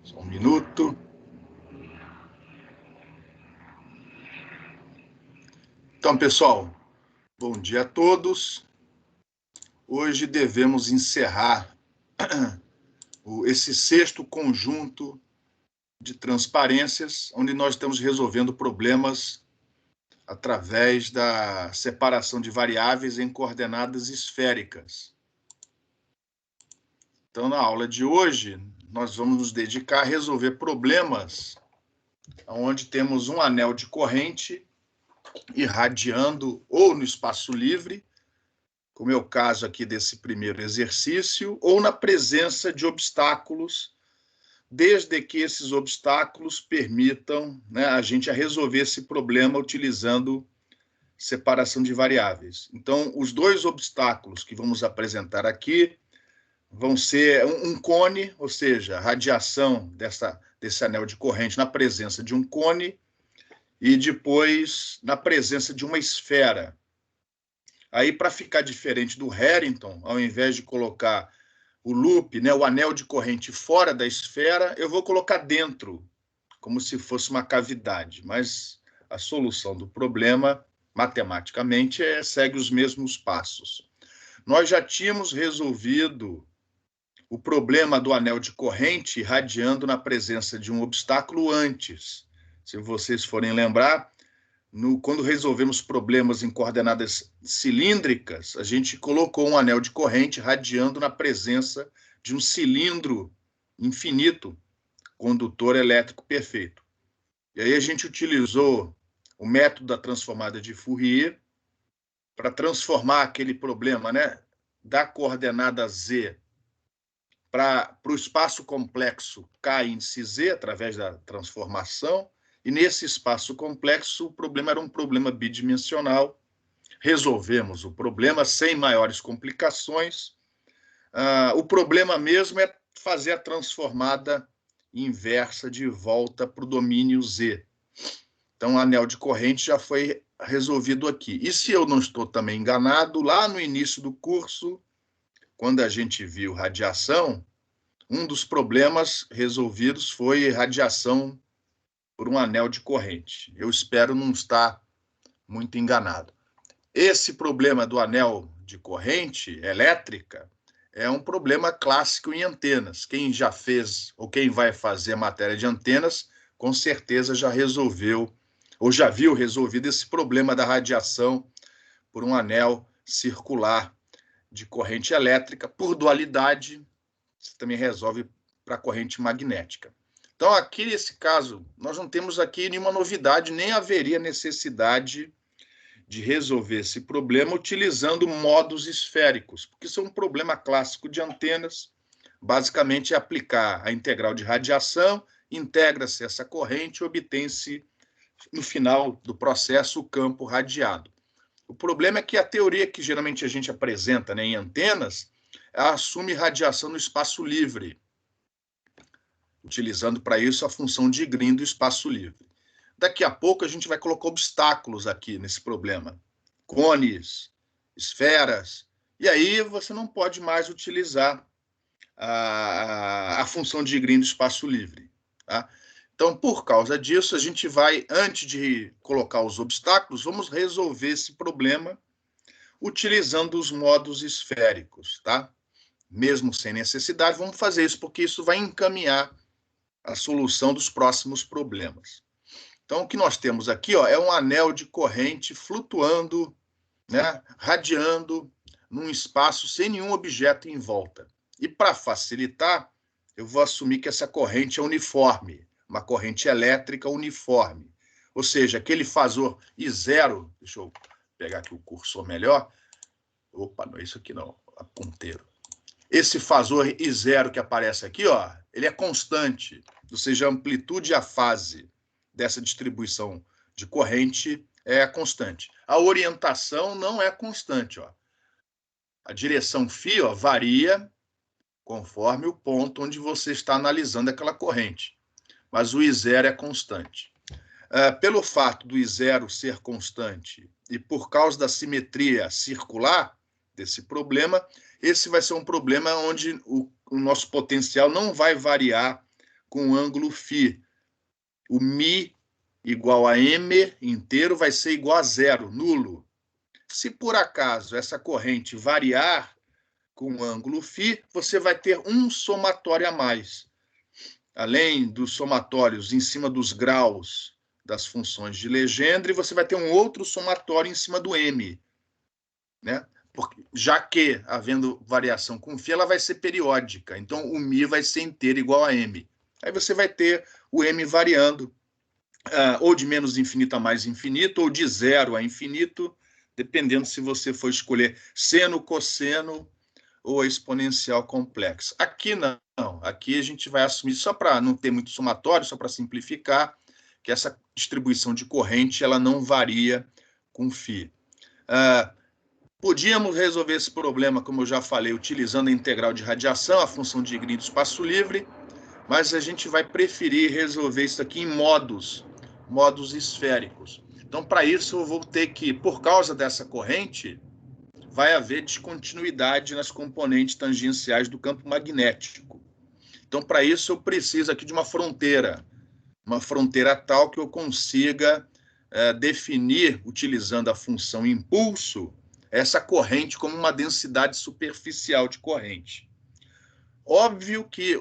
Só um minuto. Então, pessoal, bom dia a todos. Hoje devemos encerrar esse sexto conjunto de transparências, onde nós estamos resolvendo problemas através da separação de variáveis em coordenadas esféricas. Então, na aula de hoje, nós vamos nos dedicar a resolver problemas onde temos um anel de corrente irradiando ou no espaço livre, como é o caso aqui desse primeiro exercício, ou na presença de obstáculos, desde que esses obstáculos permitam, a gente resolver esse problema utilizando separação de variáveis. Então, os dois obstáculos que vamos apresentar aqui vão ser um cone, ou seja, a radiação desse anel de corrente na presença de um cone, e depois na presença de uma esfera. Aí, para ficar diferente do Harrington, ao invés de colocar o loop, o anel de corrente fora da esfera, eu vou colocar dentro, como se fosse uma cavidade. Mas a solução do problema, matematicamente, segue os mesmos passos. Nós já tínhamos resolvido o problema do anel de corrente irradiando na presença de um obstáculo antes. Se vocês forem lembrar, quando resolvemos problemas em coordenadas cilíndricas, a gente colocou um anel de corrente radiando na presença de um cilindro infinito, condutor elétrico perfeito. E aí a gente utilizou o método da transformada de Fourier para transformar aquele problema, da coordenada z para o espaço complexo K índice Z, através da transformação, e nesse espaço complexo o problema era um problema bidimensional. Resolvemos o problema sem maiores complicações. O problema mesmo é fazer a transformada inversa de volta para o domínio Z. Então, o anel de corrente já foi resolvido aqui. E se eu não estou também enganado, lá no início do curso, quando a gente viu radiação, um dos problemas resolvidos foi radiação por um anel de corrente. Eu espero não estar muito enganado. Esse problema do anel de corrente elétrica é um problema clássico em antenas. Quem já fez ou quem vai fazer matéria de antenas, com certeza já resolveu ou já viu resolvido esse problema da radiação por um anel circular de corrente elétrica. Por dualidade, você também resolve para a corrente magnética. Então, aqui nesse caso, nós não temos aqui nenhuma novidade, nem haveria necessidade de resolver esse problema utilizando modos esféricos, porque isso é um problema clássico de antenas. Basicamente, é aplicar a integral de radiação, integra-se essa corrente e obtém-se, no final do processo, o campo radiado. O problema é que a teoria que geralmente a gente apresenta em antenas assume radiação no espaço livre, utilizando para isso a função de Green do espaço livre. Daqui a pouco a gente vai colocar obstáculos aqui nesse problema. Cones, esferas, e aí você não pode mais utilizar a função de Green do espaço livre. Tá? Então, por causa disso, a gente vai, antes de colocar os obstáculos, vamos resolver esse problema utilizando os modos esféricos, tá? Mesmo sem necessidade, vamos fazer isso, porque isso vai encaminhar a solução dos próximos problemas. Então, o que nós temos aqui é um anel de corrente flutuando, radiando num espaço sem nenhum objeto em volta. E, para facilitar, eu vou assumir que essa corrente é uniforme, uma corrente elétrica uniforme. Ou seja, aquele fasor I0, deixa eu pegar aqui o cursor melhor. Opa, não é isso aqui não, a ponteiro. Esse fasor I0 que aparece aqui, ele é constante, ou seja, a amplitude e a fase dessa distribuição de corrente é constante. A orientação não é constante. A direção φ varia conforme o ponto onde você está analisando aquela corrente, mas o I0 é constante. Pelo fato do I0 ser constante e por causa da simetria circular desse problema, esse vai ser um problema onde o nosso potencial não vai variar com ângulo φ. O μ igual a m inteiro vai ser igual a zero, nulo. Se por acaso essa corrente variar com ângulo φ, você vai ter um somatório a mais. Além dos somatórios em cima dos graus das funções de Legendre, você vai ter um outro somatório em cima do m, né? Porque, já que, havendo variação com φ, ela vai ser periódica. Então, o μ vai ser inteiro igual a m. Aí você vai ter o m variando, ou de menos infinito a mais infinito, ou de zero a infinito, dependendo se você for escolher seno, cosseno ou a exponencial complexa. Aqui não. Aqui a gente vai assumir, só para não ter muito somatório, só para simplificar, que essa distribuição de corrente ela não varia com φ. Podíamos resolver esse problema, como eu já falei, utilizando a integral de radiação, a função de Green do espaço livre, mas a gente vai preferir resolver isso aqui em modos esféricos. Então, para isso, eu vou ter que, por causa dessa corrente, vai haver descontinuidade nas componentes tangenciais do campo magnético. Então, para isso, eu preciso aqui de uma fronteira tal que eu consiga definir, utilizando a função impulso, essa corrente como uma densidade superficial de corrente. Óbvio que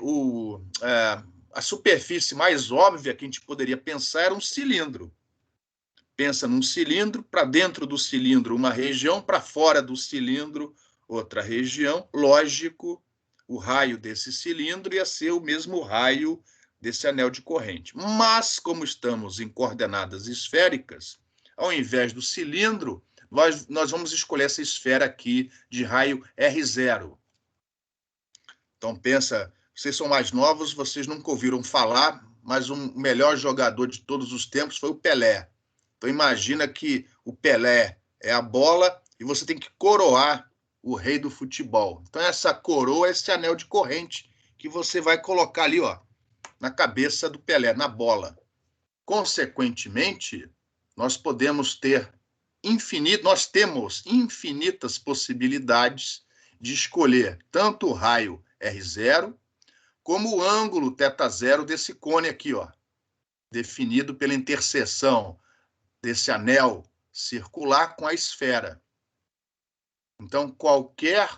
a superfície mais óbvia que a gente poderia pensar era um cilindro. Pensa num cilindro, para dentro do cilindro uma região, para fora do cilindro outra região. Lógico, o raio desse cilindro ia ser o mesmo raio desse anel de corrente. Mas, como estamos em coordenadas esféricas, ao invés do cilindro, nós vamos escolher essa esfera aqui de raio R0. Então, pensa, vocês são mais novos, vocês nunca ouviram falar, mas o melhor jogador de todos os tempos foi o Pelé. Então, imagina que o Pelé é a bola e você tem que coroar o rei do futebol. Então, essa coroa é esse anel de corrente que você vai colocar ali, ó, na cabeça do Pelé, na bola. Consequentemente, nós temos infinitas possibilidades de escolher tanto o raio R0 como o ângulo θ0 desse cone aqui, ó, definido pela interseção desse anel circular com a esfera. Então, qualquer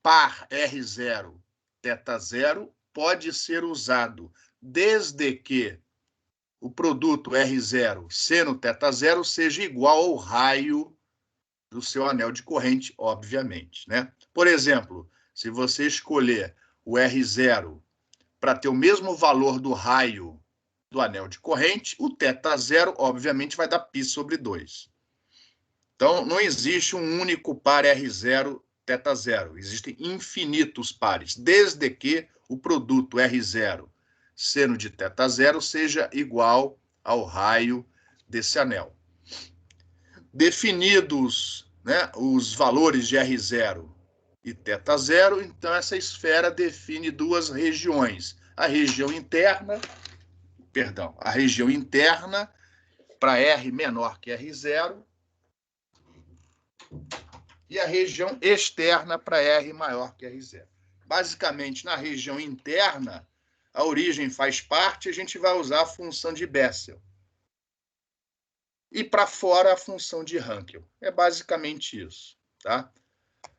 par R0, θ0 pode ser usado, desde que o produto R0 seno θ0 seja igual ao raio do seu anel de corrente, obviamente, né? Por exemplo, se você escolher o R0 para ter o mesmo valor do raio do anel de corrente, o θ0, obviamente, vai dar π sobre 2. Então, não existe um único par R0, θ0. Existem infinitos pares, desde que o produto R0 seno de θ0 seja igual ao raio desse anel. Definidos, né, os valores de R0 e θ0, então essa esfera define duas regiões. A região interna para R menor que R0 e a região externa para R maior que R0. Basicamente, na região interna, a origem faz parte, a gente vai usar a função de Bessel. E para fora, a função de Hankel. É basicamente isso, tá?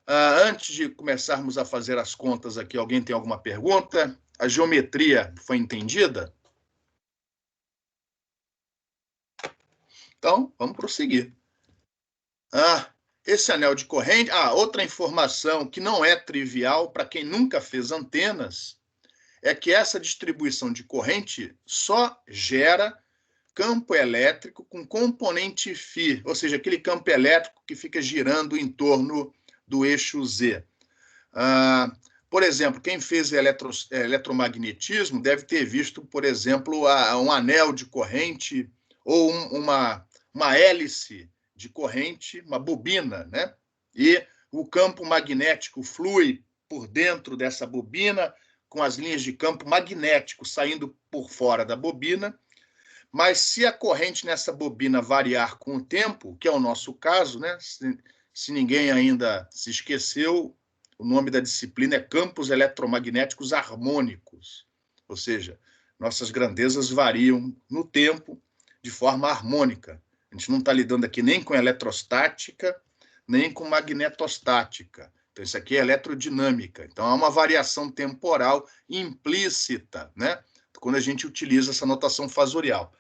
Antes de começarmos a fazer as contas aqui, alguém tem alguma pergunta? A geometria foi entendida? Então, vamos prosseguir. Esse anel de corrente... outra informação que não é trivial para quem nunca fez antenas é que essa distribuição de corrente só gera campo elétrico com componente φ, ou seja, aquele campo elétrico que fica girando em torno do eixo Z. Por exemplo, quem fez eletromagnetismo deve ter visto, por exemplo, um anel de corrente ou uma hélice de corrente, uma bobina, né? E o campo magnético flui por dentro dessa bobina, com as linhas de campo magnético saindo por fora da bobina. Mas se a corrente nessa bobina variar com o tempo, que é o nosso caso, né? Se ninguém ainda se esqueceu, o nome da disciplina é campos eletromagnéticos harmônicos. ou seja, nossas grandezas variam no tempo de forma harmônica. A gente não está lidando aqui nem com eletrostática, nem com magnetostática. Então, isso aqui é eletrodinâmica. Então, há uma variação temporal implícita, né, quando a gente utiliza essa notação fasorial.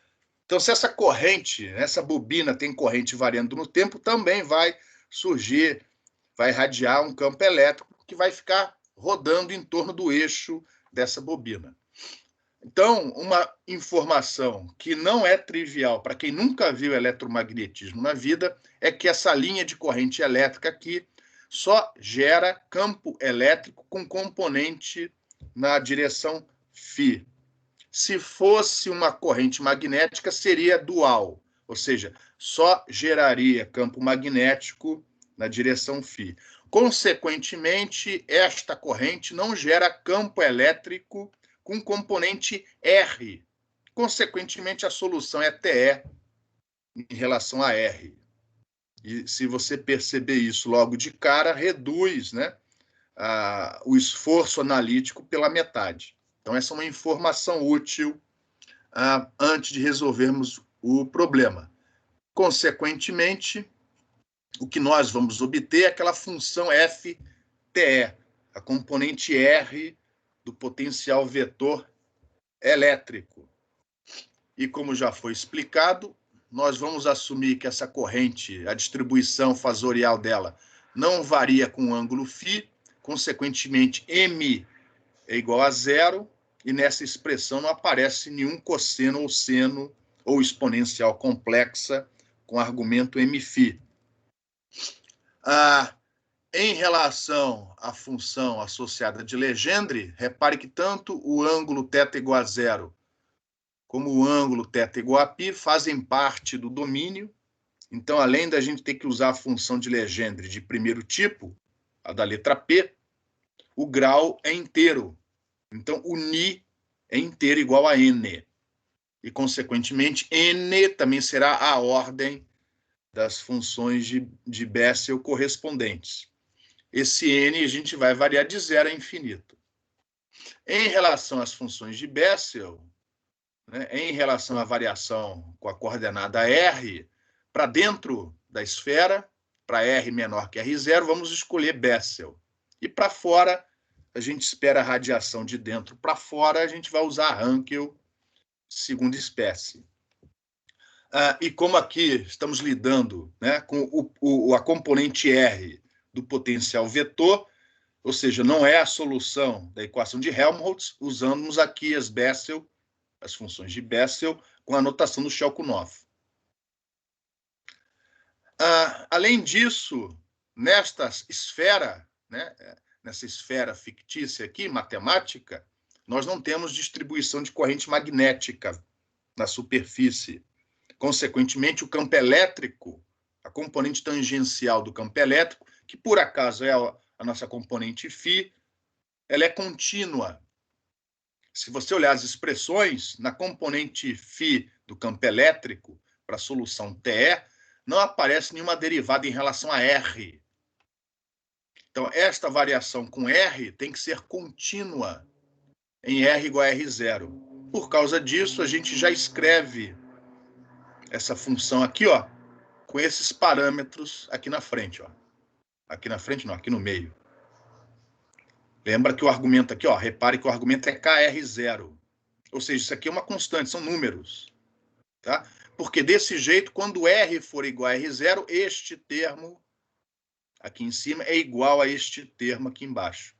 Então, se essa corrente, essa bobina tem corrente variando no tempo, também vai surgir, vai irradiar um campo elétrico que vai ficar rodando em torno do eixo dessa bobina. Então, uma informação que não é trivial para quem nunca viu eletromagnetismo na vida é que essa linha de corrente elétrica aqui só gera campo elétrico com componente na direção φ. Se fosse uma corrente magnética, seria dual, ou seja, só geraria campo magnético na direção φ. Consequentemente, esta corrente não gera campo elétrico com componente R. Consequentemente, a solução é TE em relação a R. E se você perceber isso logo de cara, reduz, né, o esforço analítico pela metade. Então, essa é uma informação útil antes de resolvermos o problema. Consequentemente, o que nós vamos obter é aquela função FTE, a componente R do potencial vetor elétrico. E como já foi explicado, nós vamos assumir que essa corrente, a distribuição fasorial dela, não varia com o ângulo φ, consequentemente, M é igual a zero, e nessa expressão não aparece nenhum cosseno ou seno ou exponencial complexa com argumento mφ. Em relação à função associada de Legendre, repare que tanto o ângulo θ igual a zero como o ângulo θ igual a π fazem parte do domínio. Então, além da gente ter que usar a função de Legendre de primeiro tipo, a da letra P, o grau é inteiro. Então, o Ni é inteiro igual a N. E, consequentemente, N também será a ordem das funções de Bessel correspondentes. Esse N a gente vai variar de zero a infinito. Em relação às funções de Bessel, né, em relação à variação com a coordenada R, para dentro da esfera, para R menor que R0, vamos escolher Bessel. E para fora, a gente espera a radiação de dentro para fora, a gente vai usar Hankel, segunda espécie. E como aqui estamos lidando, né, com a componente R do potencial vetor, ou seja, não é a solução da equação de Helmholtz, usamos aqui as Bessel, as funções de Bessel, com a notação do Shelkunov. Além disso, nesta esfera, né, nessa esfera fictícia aqui, matemática, nós não temos distribuição de corrente magnética na superfície. Consequentemente, o campo elétrico, a componente tangencial do campo elétrico, que por acaso é a nossa componente φ, ela é contínua. Se você olhar as expressões, na componente φ do campo elétrico, para a solução TE, não aparece nenhuma derivada em relação a R. Então, esta variação com R tem que ser contínua em R igual a R0. Por causa disso, a gente já escreve essa função aqui, ó, com esses parâmetros aqui na frente, ó. Aqui na frente não, aqui no meio. Lembra que o argumento aqui, ó, repare que o argumento é KR0. Ou seja, isso aqui é uma constante, são números. Tá? Porque desse jeito, quando R for igual a R0, este termo aqui em cima é igual a este termo aqui embaixo.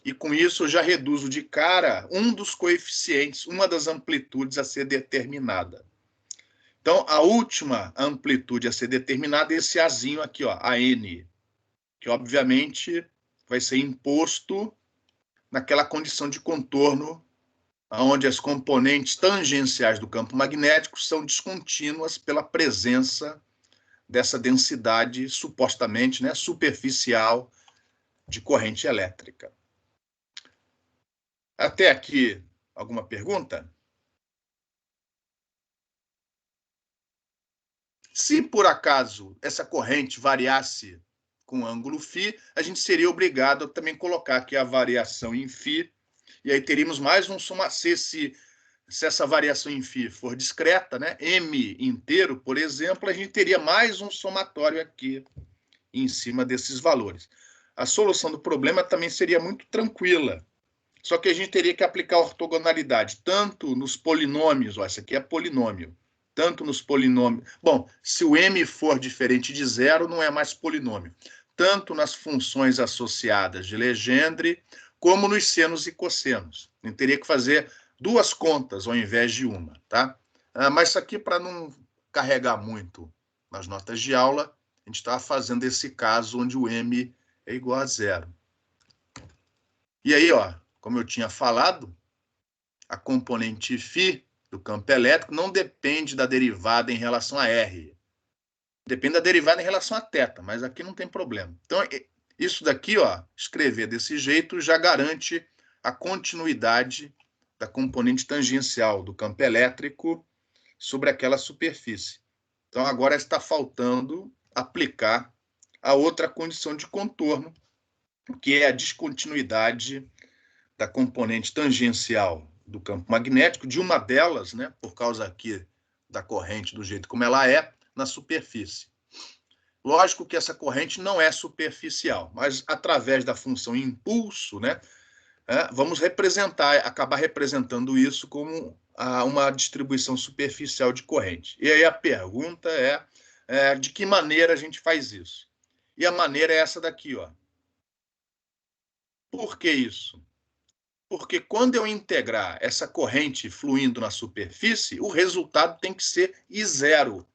E com isso eu já reduzo de cara um dos coeficientes, uma das amplitudes a ser determinada. Então, a última amplitude a ser determinada é esse Azinho aqui, ó, a N, que obviamente vai ser imposto naquela condição de contorno onde as componentes tangenciais do campo magnético são descontínuas pela presença dessa densidade supostamente, né, superficial de corrente elétrica. Até aqui, alguma pergunta? Se por acaso essa corrente variasse com ângulo φ, a gente seria obrigado a também colocar aqui a variação em φ E aí teríamos mais um somatório. Se essa variação em φ for discreta, né, m inteiro, por exemplo, a gente teria mais um somatório aqui em cima desses valores. A solução do problema também seria muito tranquila, só que a gente teria que aplicar a ortogonalidade tanto nos polinômios, ó, esse aqui é polinômio, tanto nos polinômios. Bom, se o m for diferente de zero, não é mais polinômio. Tanto nas funções associadas de Legendre, como nos senos e cossenos. A gente teria que fazer duas contas ao invés de uma, tá? Mas isso aqui, para não carregar muito nas notas de aula, a gente está fazendo esse caso onde o m é igual a zero. E aí, ó, como eu tinha falado, a componente φ do campo elétrico não depende da derivada em relação a R. Depende da derivada em relação a θ, mas aqui não tem problema. Então, isso daqui, ó, escrever desse jeito já garante a continuidade da componente tangencial do campo elétrico sobre aquela superfície. Então, agora está faltando aplicar a outra condição de contorno, que é a descontinuidade da componente tangencial do campo magnético, de uma delas, né, por causa aqui da corrente do jeito como ela é, na superfície. Lógico que essa corrente não é superficial, mas através da função impulso, né, vamos acabar representando isso como uma distribuição superficial de corrente. E aí a pergunta é de que maneira a gente faz isso? E a maneira é essa daqui, ó. Por que isso? Porque quando eu integrar essa corrente fluindo na superfície, o resultado tem que ser I0,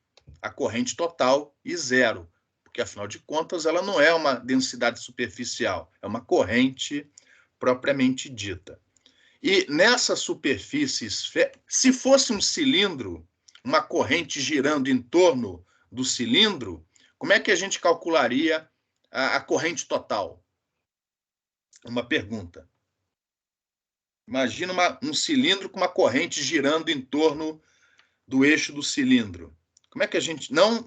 a corrente total I0, porque afinal de contas ela não é uma densidade superficial, é uma corrente propriamente dita. E nessa superfície, se fosse um cilindro, uma corrente girando em torno do cilindro, como é que a gente calcularia a corrente total? Uma pergunta. Imagina um cilindro com uma corrente girando em torno do eixo do cilindro. Como é que a gente, não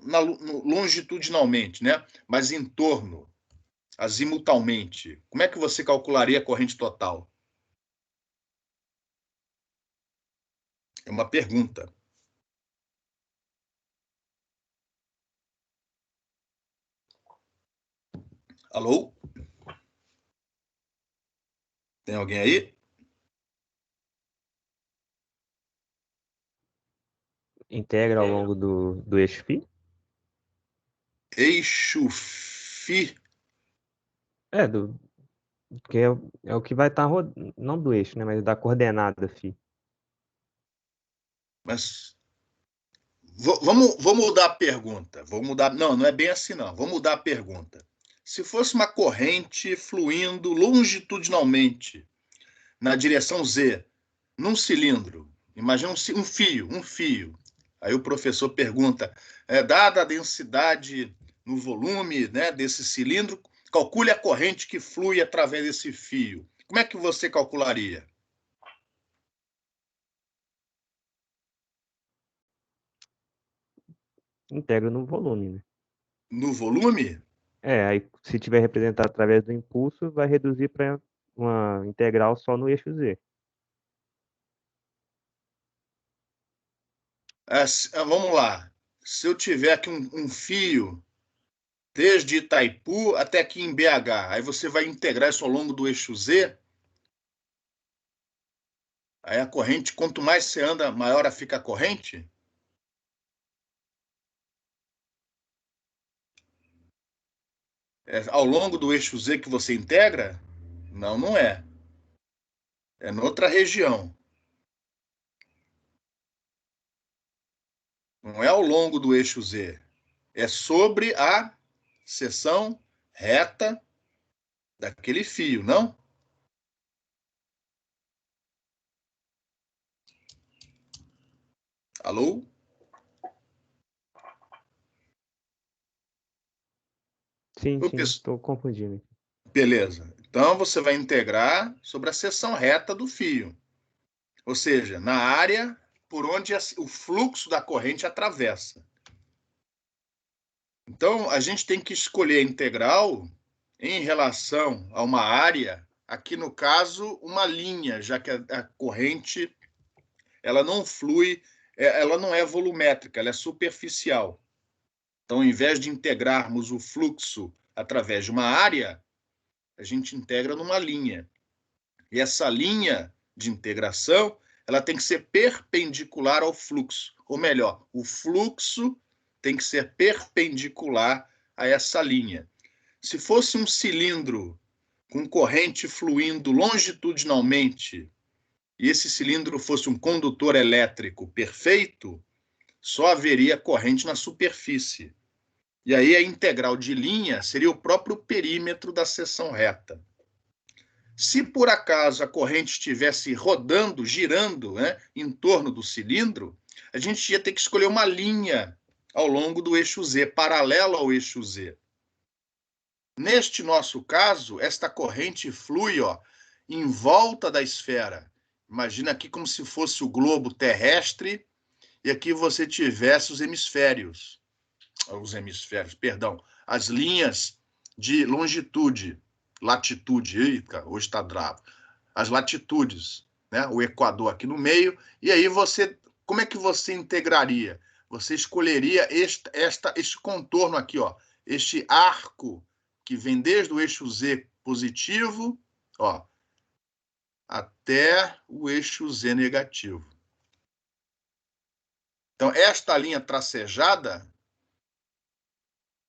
longitudinalmente, né, mas em torno, azimutalmente, como é que você calcularia a corrente total? É uma pergunta. Alô? Tem alguém aí? Integra ao longo do eixo φ? Eixo φ. Que é o que vai estar, não do eixo, né, mas da coordenada φ. Mas vou mudar a pergunta. Vou mudar. Não, não é bem assim, não. Vou mudar a pergunta. Se fosse uma corrente fluindo longitudinalmente na direção Z, num cilindro, imagina um fio. Aí o professor pergunta, dada a densidade no volume, né, desse cilindro, calcule a corrente que flui através desse fio. Como é que você calcularia? Integra no volume, né? No volume? Aí se tiver representado através do impulso, vai reduzir para uma integral só no eixo Z. Vamos lá. Se eu tiver aqui um fio desde Itaipu até aqui em BH, aí você vai integrar isso ao longo do eixo Z, aí a corrente, quanto mais você anda, maior fica a corrente? Ao longo do eixo Z que você integra? Não, não é. É noutra região. Não é ao longo do eixo Z. É sobre a seção reta daquele fio, não? Alô? Sim, estou confundindo. Beleza. Então você vai integrar sobre a seção reta do fio. Ou seja, na área por onde o fluxo da corrente atravessa. Então, a gente tem que escolher a integral em relação a uma área aqui no caso, uma linha, já que a corrente ela não flui, ela não é volumétrica, ela é superficial. Então, ao invés de integrarmos o fluxo através de uma área, a gente integra numa linha. E essa linha de integração, ela tem que ser perpendicular ao fluxo. Ou melhor, o fluxo tem que ser perpendicular a essa linha. Se fosse um cilindro com corrente fluindo longitudinalmente, e esse cilindro fosse um condutor elétrico perfeito, só haveria corrente na superfície. E aí a integral de linha seria o próprio perímetro da seção reta. Se por acaso a corrente estivesse rodando, girando, né, em torno do cilindro, a gente ia ter que escolher uma linha ao longo do eixo Z, paralela ao eixo Z. Neste nosso caso, esta corrente flui, ó, em volta da esfera. Imagina aqui como se fosse o globo terrestre e aqui você tivesse os hemisférios, as linhas de longitude, latitude, eita, hoje está bravo, as latitudes, né? O Equador aqui no meio, e aí você, como é que você integraria? Você escolheria este contorno aqui, ó, este arco que vem desde o eixo Z positivo, ó, até o eixo Z negativo. Então, esta linha tracejada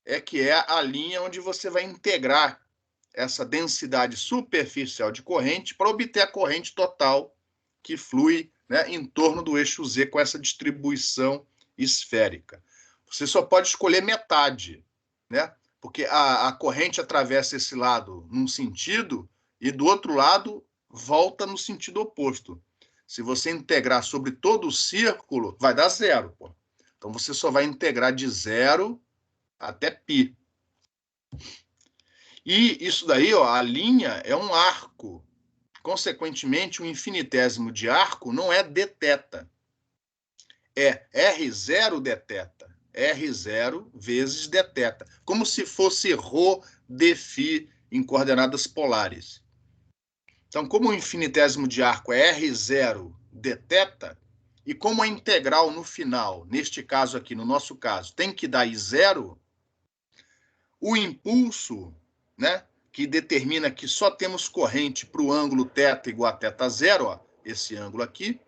é que é a linha onde você vai integrar essa densidade superficial de corrente para obter a corrente total que flui, né, em torno do eixo Z com essa distribuição esférica. Você só pode escolher metade, né? Porque a corrente atravessa esse lado num sentido e do outro lado volta no sentido oposto. Se você integrar sobre todo o círculo, vai dar zero. Pô. Então você só vai integrar de zero até π. E isso daí, ó, a linha é um arco. Consequentemente, o infinitésimo de arco não é dθ. É R0 dθ. R0 vezes dθ. Como se fosse ρ dφ em coordenadas polares. Então, como o infinitésimo de arco é R0 dθ, e como a integral no final, neste caso aqui, no nosso caso, tem que dar I0, o impulso, né, que determina que só temos corrente para o ângulo θ igual a θ0, ó, esse ângulo aqui,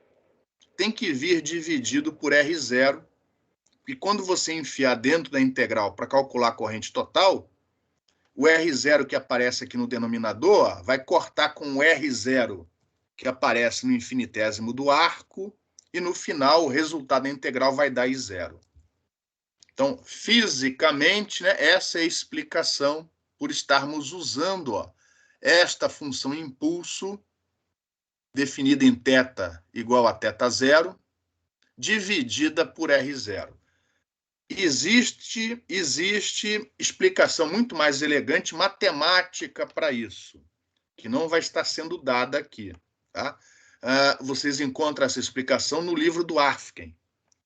tem que vir dividido por R0, e quando você enfiar dentro da integral para calcular a corrente total, o R0 que aparece aqui no denominador, ó, vai cortar com o R0 que aparece no infinitésimo do arco, e no final o resultado da integral vai dar I0. Então, fisicamente, né, essa é a explicação por estarmos usando, ó, esta função impulso, definida em θ igual a θ0, dividida por R0. Existe explicação muito mais elegante matemática para isso, que não vai estar sendo dada aqui. Tá? Vocês encontram essa explicação no livro do Afken.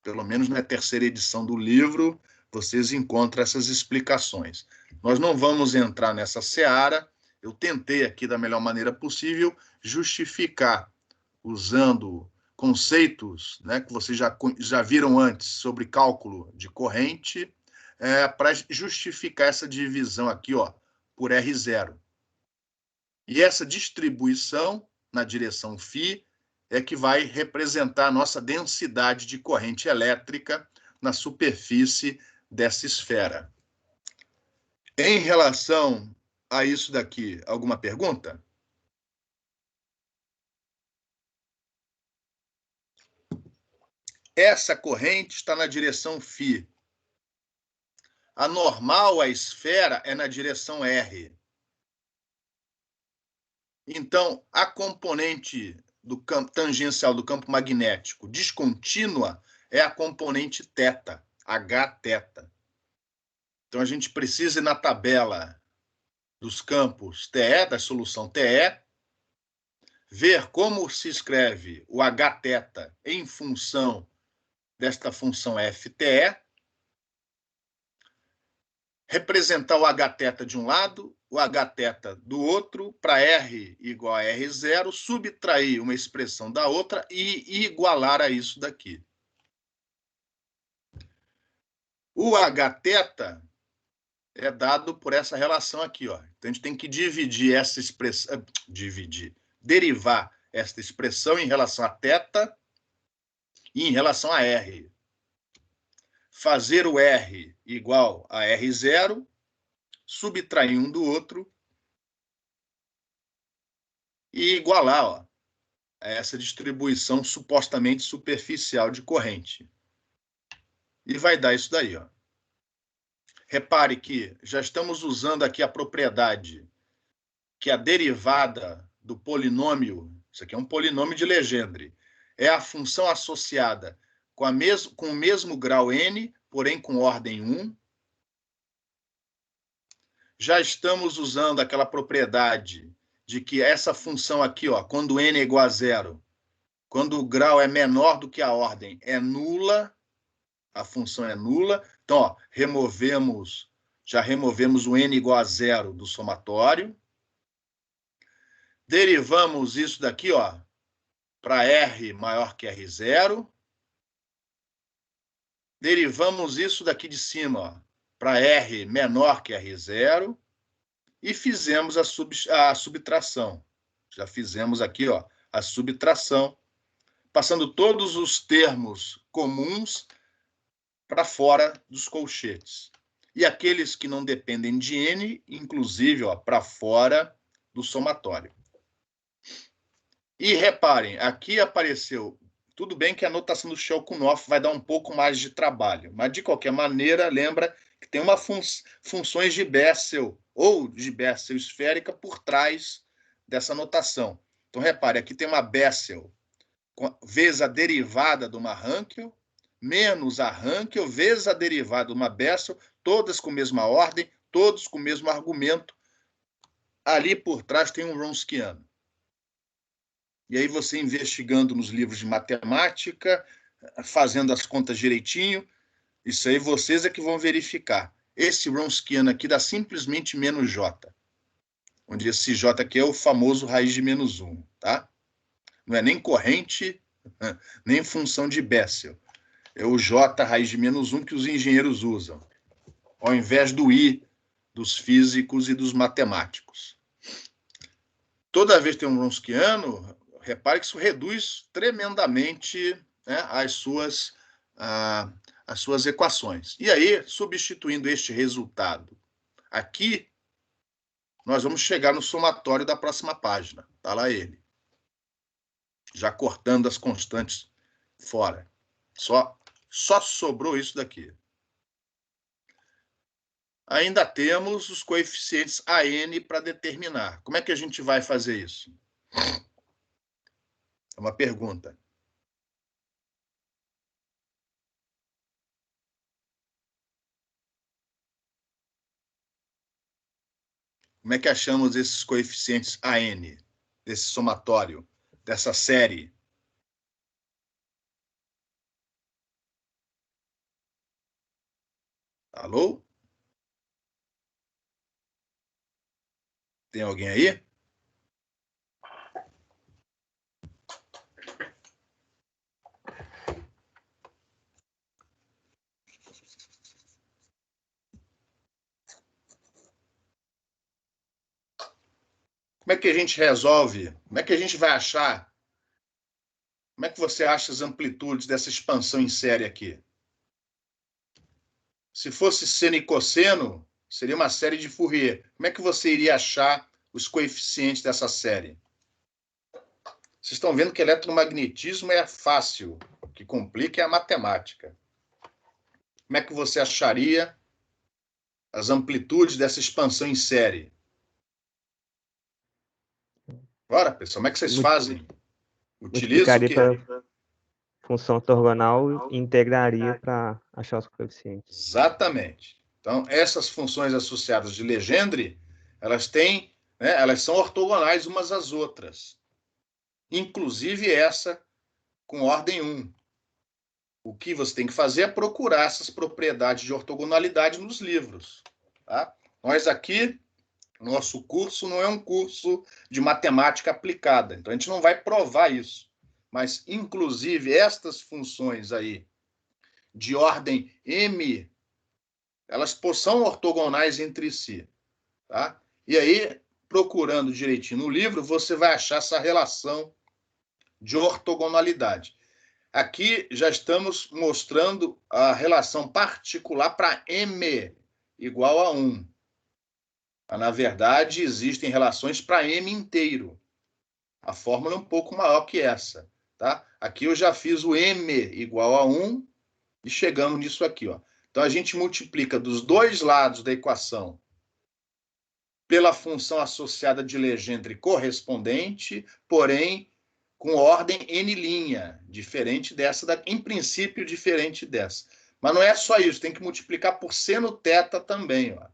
Pelo menos na terceira edição do livro, vocês encontram essas explicações. Nós não vamos entrar nessa seara. Eu tentei aqui, da melhor maneira possível, justificar, usando conceitos, né, que vocês já viram antes sobre cálculo de corrente, para justificar essa divisão aqui, ó, por R0. E essa distribuição na direção φ é que vai representar a nossa densidade de corrente elétrica na superfície dessa esfera. Em relação a isso daqui, alguma pergunta? Essa corrente está na direção φ. A normal à esfera é na direção R. Então, a componente do campo tangencial do campo magnético descontínua é a componente θ, Hθ. Então, a gente precisa ir na tabela dos campos TE, da solução TE, ver como se escreve o Hθ em função desta função FTE, representar o Hθ de um lado o Hθ do outro para R igual a R0, subtrair uma expressão da outra e igualar a isso daqui. O Hθ é dado por essa relação aqui, ó. Então, a gente tem que dividir essa expressão, derivar esta expressão em relação a θ e em relação a R. Fazer o R igual a R0, subtrair um do outro e igualar, ó, a essa distribuição supostamente superficial de corrente. E vai dar isso daí, ó. Repare que já estamos usando aqui a propriedade que a derivada do polinômio, isso aqui é um polinômio de Legendre, é a função associada com o mesmo grau n, porém com ordem 1. Já estamos usando aquela propriedade de que essa função aqui, ó, quando n é igual a 0, quando o grau é menor do que a ordem, é nula, a função é nula. Então, ó, já removemos o n igual a 0 do somatório. Derivamos isso daqui, ó, para R maior que R0. Derivamos isso daqui de cima para R menor que R0 e fizemos a subtração. Já fizemos aqui, ó, a subtração, passando todos os termos comuns para fora dos colchetes. E aqueles que não dependem de N, inclusive, para fora do somatório. E reparem, aqui apareceu, tudo bem que a notação do Shelkunoff vai dar um pouco mais de trabalho, mas de qualquer maneira, lembra que tem uma funções de Bessel ou de Bessel esférica por trás dessa notação. Então, repare, aqui tem uma Bessel vezes a derivada de uma Hankel, menos a Hankel vezes a derivada de uma Bessel, todas com a mesma ordem, todos com o mesmo argumento. Ali por trás tem um Wronskiano. E aí você investigando nos livros de matemática, fazendo as contas direitinho, isso aí vocês é que vão verificar. Esse Wronskiano aqui dá simplesmente menos J, onde esse J aqui é o famoso raiz de menos 1, tá? Não é nem corrente, nem função de Bessel. É o J raiz de menos 1 que os engenheiros usam, ao invés do I dos físicos e dos matemáticos. Toda vez que tem um Wronskiano, repare que isso reduz tremendamente, né, as suas equações. E aí, substituindo este resultado aqui, nós vamos chegar no somatório da próxima página. Está lá ele. Já cortando as constantes fora. Só sobrou isso daqui. Ainda temos os coeficientes AN para determinar. Como é que a gente vai fazer isso? É uma pergunta. Como é que achamos esses coeficientes AN, desse somatório, dessa série? Alô? Tem alguém aí? Como é que a gente resolve? Como é que a gente vai achar? Como é que você acha as amplitudes dessa expansão em série aqui? Se fosse seno e cosseno, seria uma série de Fourier. Como é que você iria achar os coeficientes dessa série? Vocês estão vendo que eletromagnetismo é fácil. O que complica é a matemática. Como é que você acharia as amplitudes dessa expansão em série? Bora, pessoal, como é que vocês fazem? Utiliza o quê? Para função ortogonal e integraria para achar os coeficientes. Exatamente. Então, essas funções associadas de Legendre, elas têm, né, elas são ortogonais umas às outras. Inclusive essa com ordem 1. O que você tem que fazer é procurar essas propriedades de ortogonalidade nos livros. Tá? Nós aqui Nosso curso não é um curso de matemática aplicada, então a gente não vai provar isso. Mas, inclusive, estas funções aí de ordem M, elas são ortogonais entre si, tá? E aí, procurando direitinho no livro, você vai achar essa relação de ortogonalidade. Aqui já estamos mostrando a relação particular para M igual a 1. Na verdade, existem relações para M inteiro. A fórmula é um pouco maior que essa, tá? Aqui eu já fiz o M igual a 1 e chegamos nisso aqui, ó. Então, a gente multiplica dos dois lados da equação pela função associada de Legendre correspondente, porém com ordem n', diferente dessa, em princípio, diferente dessa. Mas não é só isso, tem que multiplicar por seno θ também, ó.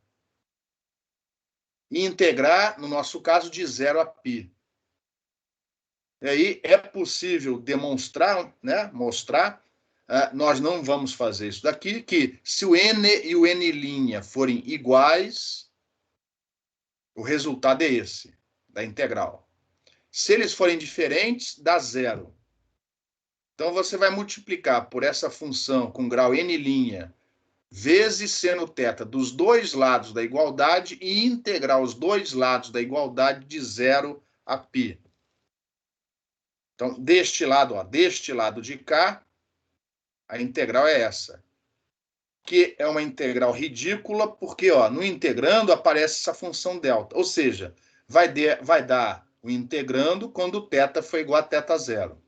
E integrar, no nosso caso, de 0 a π. E aí é possível demonstrar, né, mostrar, nós não vamos fazer isso daqui, que se o n e o n' forem iguais, o resultado é esse, da integral. Se eles forem diferentes, dá 0. Então, você vai multiplicar por essa função com grau n' vezes seno θ dos dois lados da igualdade e integrar os dois lados da igualdade de 0 a π. Então, deste lado de cá, a integral é essa. Que é uma integral ridícula, porque no integrando aparece essa função delta. Ou seja, vai dar o integrando quando θ for igual a θ0.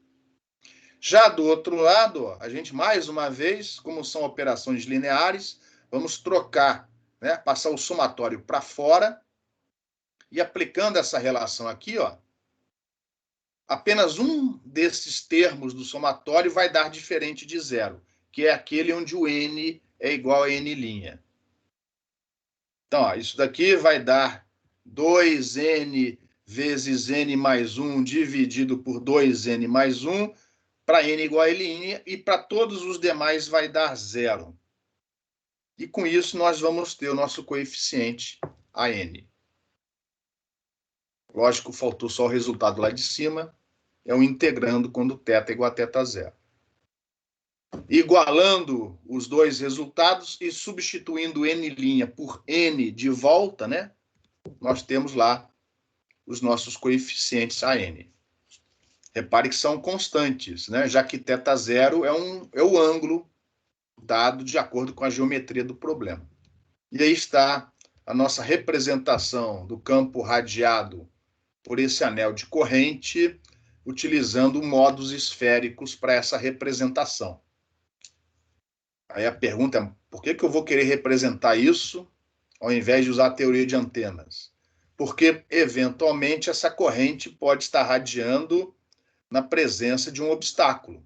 Já do outro lado, a gente, mais uma vez, como são operações lineares, vamos trocar, né, passar o somatório para fora e aplicando essa relação aqui, apenas um desses termos do somatório vai dar diferente de 0, que é aquele onde o n é igual a n'. Então, isso daqui vai dar 2n vezes n mais 1 dividido por 2n mais 1, para n igual a n', e para todos os demais vai dar 0. E com isso nós vamos ter o nosso coeficiente a n. Lógico, faltou só o resultado lá de cima, é o integrando quando θ é igual a θ0. Igualando os dois resultados e substituindo n' por n de volta, né? Nós temos lá os nossos coeficientes a n. Repare que são constantes, né? Já que θ0 é o ângulo dado de acordo com a geometria do problema. E aí está a nossa representação do campo radiado por esse anel de corrente, utilizando modos esféricos para essa representação. Aí a pergunta é, por que eu vou querer representar isso ao invés de usar a teoria de antenas? Porque, eventualmente, essa corrente pode estar radiando na presença de um obstáculo.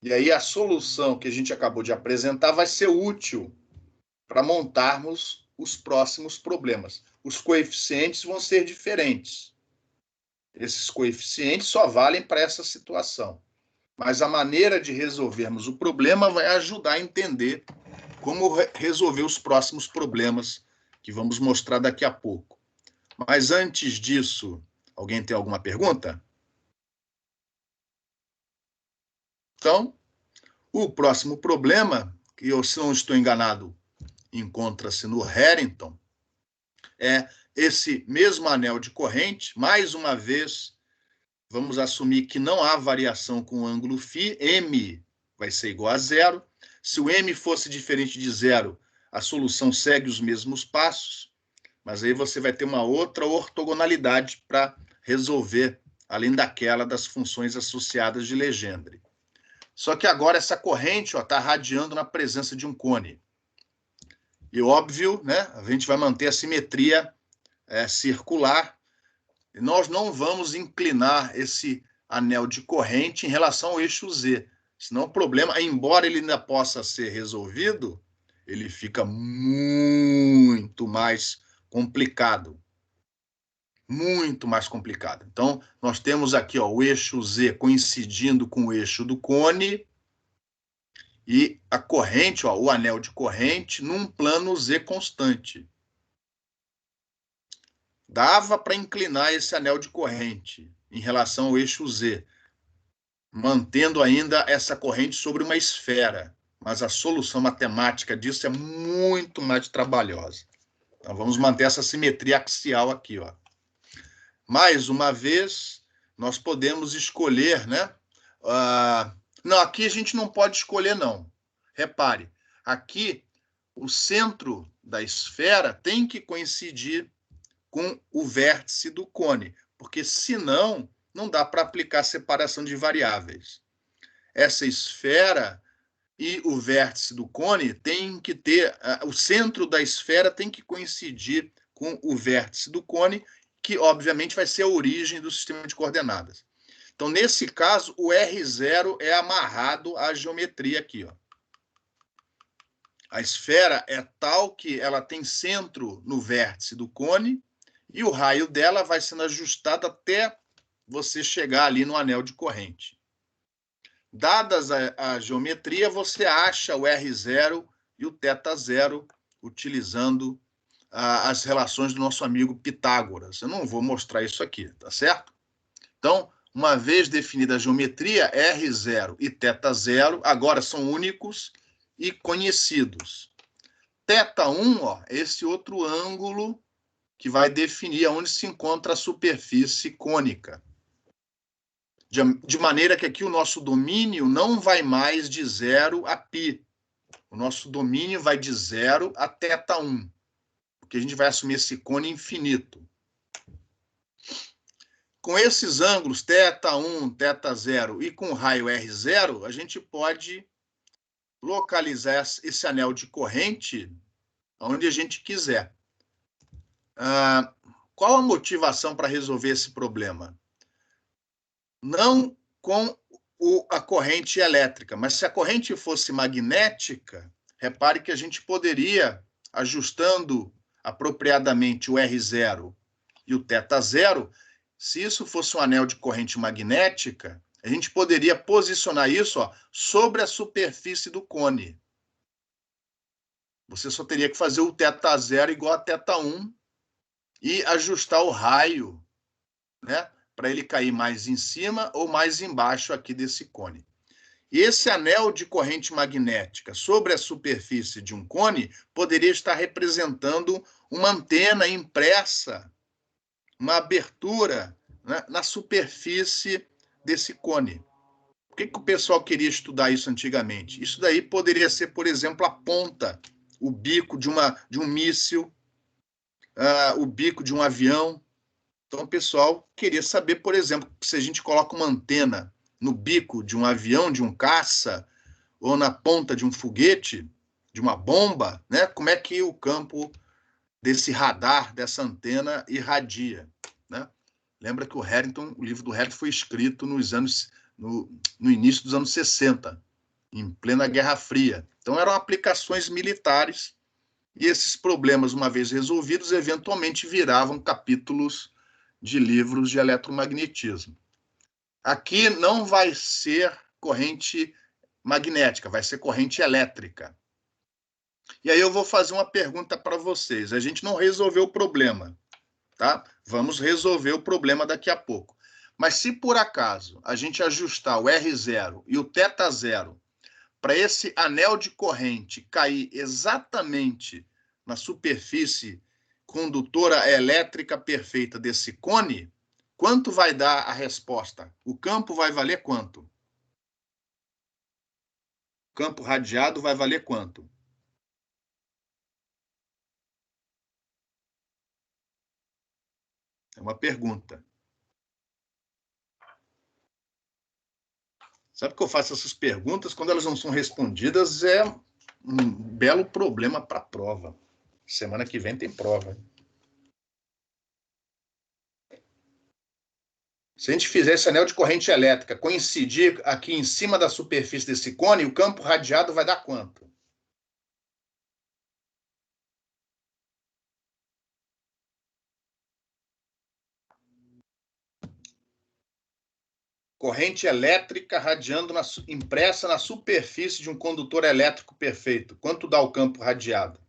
E aí a solução que a gente acabou de apresentar vai ser útil para montarmos os próximos problemas. Os coeficientes vão ser diferentes. Esses coeficientes só valem para essa situação. Mas a maneira de resolvermos o problema vai ajudar a entender como resolver os próximos problemas que vamos mostrar daqui a pouco. Mas antes disso, alguém tem alguma pergunta? Então, o próximo problema, que eu, se não estou enganado, encontra-se no Harrington, é esse mesmo anel de corrente. Mais uma vez, vamos assumir que não há variação com o ângulo φ, m vai ser igual a 0. Se o m fosse diferente de 0, a solução segue os mesmos passos, mas aí você vai ter uma outra ortogonalidade para resolver, além daquela das funções associadas de Legendre. Só que agora essa corrente está radiando na presença de um cone. E óbvio, né, a gente vai manter a simetria circular. E nós não vamos inclinar esse anel de corrente em relação ao eixo Z. Senão o problema, embora ele ainda possa ser resolvido, ele fica muito mais complicado. Muito mais complicado. Então, nós temos aqui o eixo Z coincidindo com o eixo do cone e a corrente, o anel de corrente, num plano Z constante. Dava para inclinar esse anel de corrente em relação ao eixo Z, mantendo ainda essa corrente sobre uma esfera. Mas a solução matemática disso é muito mais trabalhosa. Então, vamos manter essa simetria axial aqui, ó. Mais uma vez, nós podemos escolher, né? Não, aqui a gente não pode escolher, não. Repare, aqui o centro da esfera tem que coincidir com o vértice do cone, porque senão não dá para aplicar separação de variáveis. Essa esfera e o vértice do cone tem que ter, o centro da esfera tem que coincidir com o vértice do cone, que obviamente vai ser a origem do sistema de coordenadas. Então, nesse caso, o R0 é amarrado à geometria aqui, ó. A esfera é tal que ela tem centro no vértice do cone e o raio dela vai sendo ajustado até você chegar ali no anel de corrente. Dadas a geometria, você acha o R0 e o θ0 utilizando as relações do nosso amigo Pitágoras. Eu não vou mostrar isso aqui, tá certo? Então, uma vez definida a geometria, R0 e θ0 agora são únicos e conhecidos. θ1, ó, esse outro ângulo que vai definir onde se encontra a superfície cônica. De maneira que aqui o nosso domínio não vai mais de 0 a π. O nosso domínio vai de 0 a θ1, porque a gente vai assumir esse cone infinito. Com esses ângulos θ1, θ0 e com o raio R0, a gente pode localizar esse anel de corrente onde a gente quiser. Qual a motivação para resolver esse problema? Não com a corrente elétrica, mas se a corrente fosse magnética, repare que a gente poderia, ajustando apropriadamente o R0 e o θ0, se isso fosse um anel de corrente magnética, a gente poderia posicionar isso, ó, sobre a superfície do cone. Você só teria que fazer o θ0 igual a θ1 e ajustar o raio, né, para ele cair mais em cima ou mais embaixo aqui desse cone. E esse anel de corrente magnética sobre a superfície de um cone poderia estar representando uma antena impressa, uma abertura, né, na superfície desse cone. Por que o pessoal queria estudar isso antigamente? Isso daí poderia ser, por exemplo, a ponta, o bico de um míssil, o bico de um avião. Então, o pessoal queria saber, por exemplo, se a gente coloca uma antena no bico de um avião, de um caça, ou na ponta de um foguete, de uma bomba, né? Como é que o campo desse radar, dessa antena, irradia, né? Lembra que o livro do Harrington foi escrito no início dos anos 60, em plena Guerra Fria. Então, eram aplicações militares, e esses problemas, uma vez resolvidos, eventualmente viravam capítulos de livros de eletromagnetismo. Aqui não vai ser corrente magnética, vai ser corrente elétrica. E aí eu vou fazer uma pergunta para vocês. A gente não resolveu o problema, tá? Vamos resolver o problema daqui a pouco. Mas se por acaso a gente ajustar o R0 e o θ0 para esse anel de corrente cair exatamente na superfície condutora elétrica perfeita desse cone, quanto vai dar a resposta? O campo vai valer quanto? O campo radiado vai valer quanto? É uma pergunta. Sabe que eu faço essas perguntas? Quando elas não são respondidas, é um belo problema para a prova. Semana que vem tem prova. Se a gente fizer esse anel de corrente elétrica coincidir aqui em cima da superfície desse cone, o campo radiado vai dar quanto? Corrente elétrica radiando impressa na superfície de um condutor elétrico perfeito. Quanto dá o campo radiado?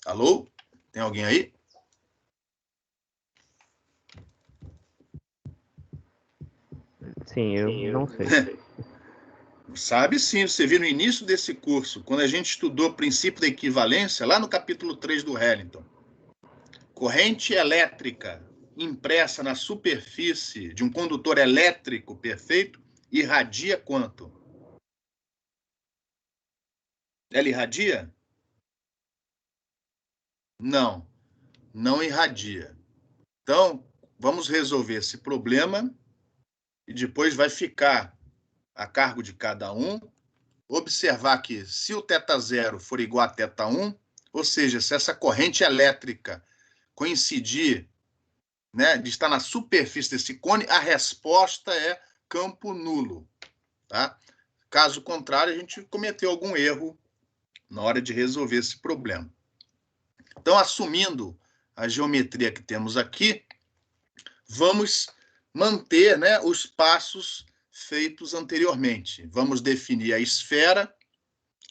Alô? Tem alguém aí? Sim, eu não sei. Sabe sim, você viu no início desse curso, quando a gente estudou o princípio da equivalência, lá no capítulo 3 do Harrington. Corrente elétrica impressa na superfície de um condutor elétrico perfeito irradia quanto? Ela irradia? Não, não irradia. Então, vamos resolver esse problema e depois vai ficar a cargo de cada um observar que se o θ0 for igual a θ1, ou seja, se essa corrente elétrica coincidir, né, de estar na superfície desse cone, a resposta é campo nulo. Tá? Caso contrário, a gente cometeu algum erro na hora de resolver esse problema. Então, assumindo a geometria que temos aqui, vamos manter, né, os passos feitos anteriormente. Vamos definir a esfera,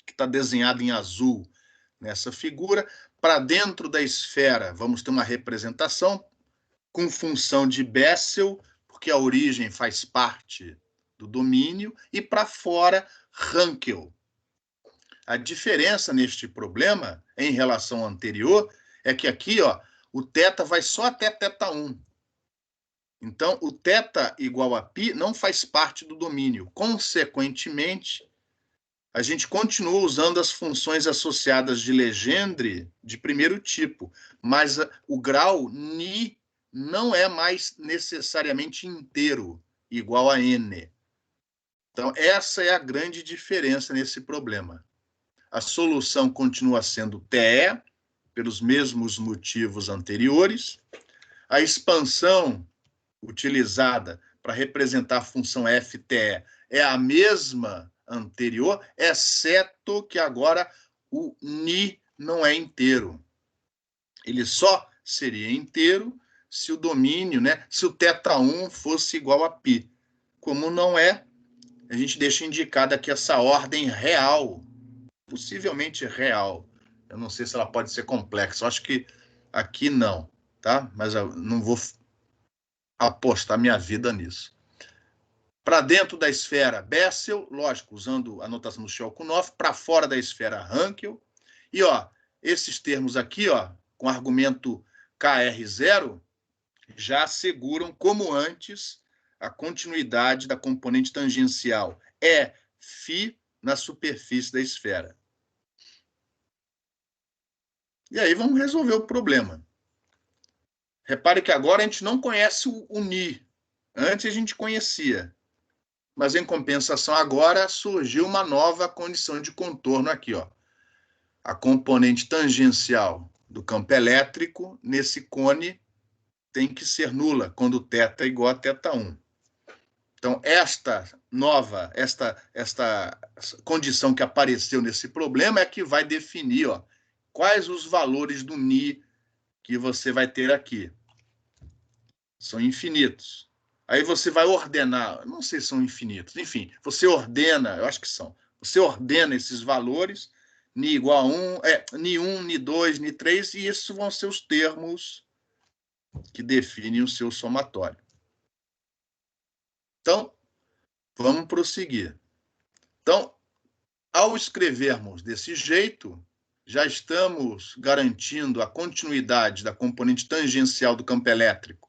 que está desenhada em azul nessa figura. Para dentro da esfera, vamos ter uma representação com função de Bessel, porque a origem faz parte do domínio, e para fora, Hankel. A diferença neste problema, em relação ao anterior, é que aqui, ó, o θ vai só até θ1. Então, o θ igual a π não faz parte do domínio. Consequentemente, a gente continua usando as funções associadas de Legendre de primeiro tipo, mas o grau ni não é mais necessariamente inteiro, igual a n. Então, essa é a grande diferença nesse problema. A solução continua sendo TE, pelos mesmos motivos anteriores. A expansão utilizada para representar a função FTE é a mesma anterior, exceto que agora o ni não é inteiro. Ele só seria inteiro se o domínio, né, se o θ1 fosse igual a π. Como não é, a gente deixa indicada aqui essa ordem real, possivelmente real. Eu não sei se ela pode ser complexa, eu acho que aqui não, tá? Mas eu não vou apostar minha vida nisso. Para dentro da esfera Bessel, lógico, usando a notação do Shelkunoff, para fora da esfera Hankel. E ó, esses termos aqui, ó, com argumento KR0, já asseguram, como antes, a continuidade da componente tangencial φ na superfície da esfera. E aí vamos resolver o problema. Repare que agora a gente não conhece o ni. Antes a gente conhecia. Mas, em compensação, agora surgiu uma nova condição de contorno aqui. Ó. A componente tangencial do campo elétrico nesse cone tem que ser nula, quando θ é igual a θ1. Então, esta condição que apareceu nesse problema é que vai definir, ó, quais os valores do ni que você vai ter aqui. São infinitos. Aí você vai ordenar, não sei se são infinitos, enfim, você ordena, eu acho que são, você ordena esses valores, ni igual a 1, ni 1, ni 2, ni 3, e esses vão ser os termos que definem o seu somatório. Então, vamos prosseguir. Então, ao escrevermos desse jeito, já estamos garantindo a continuidade da componente tangencial do campo elétrico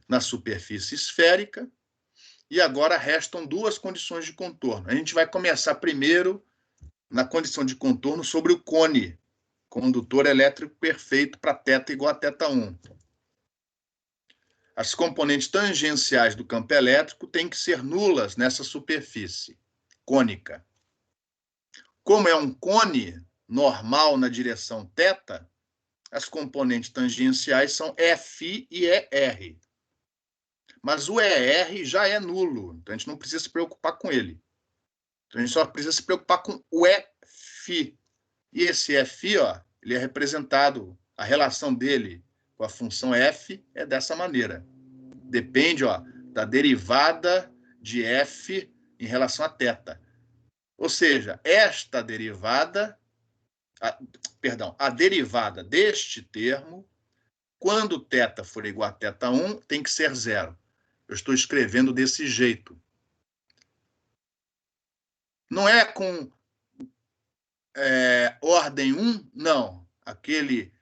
na superfície esférica, e agora restam duas condições de contorno. A gente vai começar primeiro na condição de contorno sobre o cone, condutor elétrico perfeito para θ igual a θ1. As componentes tangenciais do campo elétrico têm que ser nulas nessa superfície cônica. Como é um cone normal na direção θ, as componentes tangenciais são Φ e ER. Mas o ER já é nulo, então a gente não precisa se preocupar com ele. Então a gente só precisa se preocupar com o EΦ. E esse EФ, ó, ele é representado, a relação dele com a função F é dessa maneira. Depende, ó, da derivada de F em relação a θ. Ou seja, esta derivada, perdão, a derivada deste termo, quando θ for igual a θ1, tem que ser zero. Eu estou escrevendo desse jeito. Não é com ordem 1, não. Aquele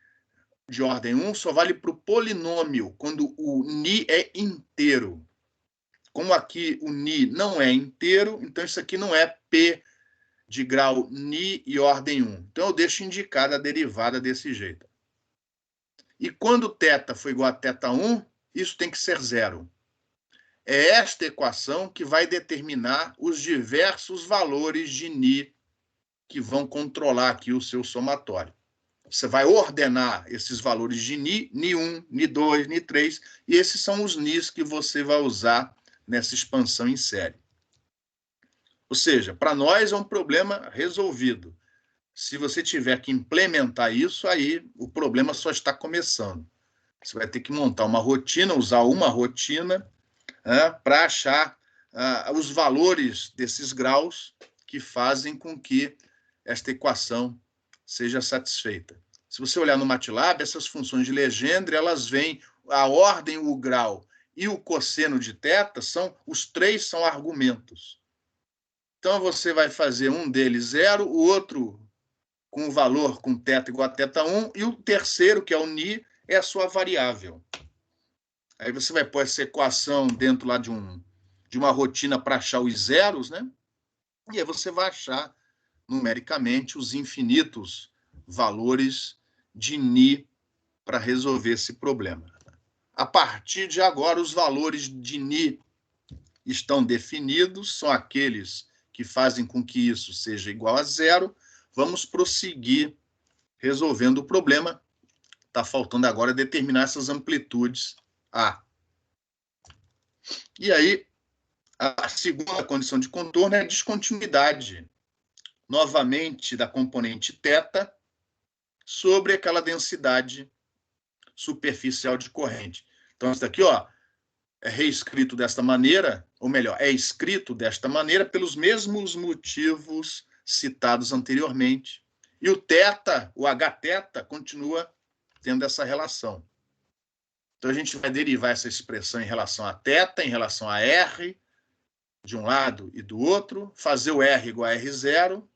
de ordem 1 só vale para o polinômio, quando o ni é inteiro. Como aqui o ni não é inteiro, então isso aqui não é P de grau ni e ordem 1. Então eu deixo indicada a derivada desse jeito. E quando θ for igual a θ1, isso tem que ser zero. É esta equação que vai determinar os diversos valores de ni que vão controlar aqui o seu somatório. Você vai ordenar esses valores de ni, ni1, ni2, ni3, e esses são os nis que você vai usar nessa expansão em série. Ou seja, para nós é um problema resolvido. Se você tiver que implementar isso, aí o problema só está começando. Você vai ter que montar uma rotina, usar uma rotina, para achar os valores desses graus que fazem com que esta equação seja satisfeita. Se você olhar no MATLAB, essas funções de Legendre, elas vêm, a ordem, o grau e o cosseno de θ, os três são argumentos. Então, você vai fazer um deles zero, o outro com o valor com θ igual a θ1, e o terceiro, que é o ni, é a sua variável. Aí você vai pôr essa equação dentro lá de uma rotina para achar os zeros, né? E aí você vai achar numericamente os infinitos valores de ni para resolver esse problema. A partir de agora, os valores de ni estão definidos, são aqueles que fazem com que isso seja igual a zero. Vamos prosseguir resolvendo o problema. Está faltando agora determinar essas amplitudes A. E aí, a segunda condição de contorno é a descontinuidade, novamente, da componente θ sobre aquela densidade superficial de corrente. Então, isso daqui, ó, é reescrito desta maneira, ou melhor, é escrito desta maneira pelos mesmos motivos citados anteriormente. E o θ, o Hθ, continua tendo essa relação. Então, a gente vai derivar essa expressão em relação a θ, em relação a R, de um lado e do outro, fazer o R igual a R0,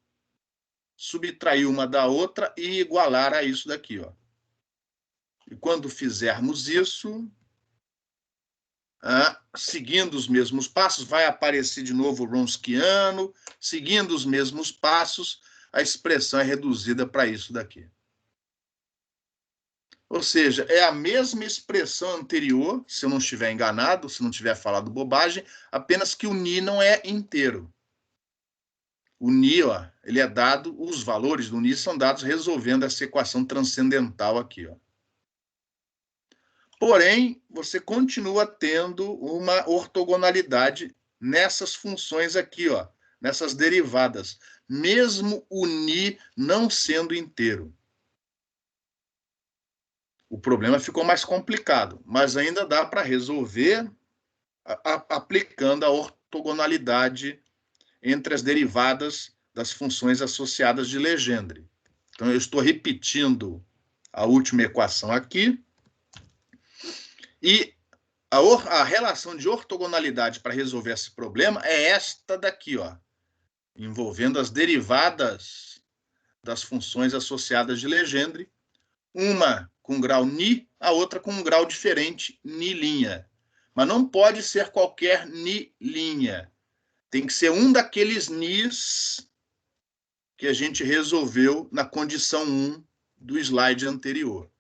subtrair uma da outra e igualar a isso daqui, ó. E quando fizermos isso, seguindo os mesmos passos, vai aparecer de novo o Wronskiano, seguindo os mesmos passos, a expressão é reduzida para isso daqui. Ou seja, é a mesma expressão anterior, se eu não estiver enganado, se não tiver falado bobagem, apenas que o ni não é inteiro. O ni, ó, ele é dado, os valores do ni são dados resolvendo essa equação transcendental aqui, ó. Porém, você continua tendo uma ortogonalidade nessas funções aqui, ó, nessas derivadas, mesmo o ni não sendo inteiro. O problema ficou mais complicado, mas ainda dá para resolver aplicando a ortogonalidade entre as derivadas das funções associadas de Legendre. Então, eu estou repetindo a última equação aqui. E a relação de ortogonalidade para resolver esse problema é esta daqui, ó, envolvendo as derivadas das funções associadas de Legendre, uma com grau ni, a outra com um grau diferente, ni'. Mas não pode ser qualquer ni'. Tem que ser um daqueles nis que a gente resolveu na condição 1 do slide anterior.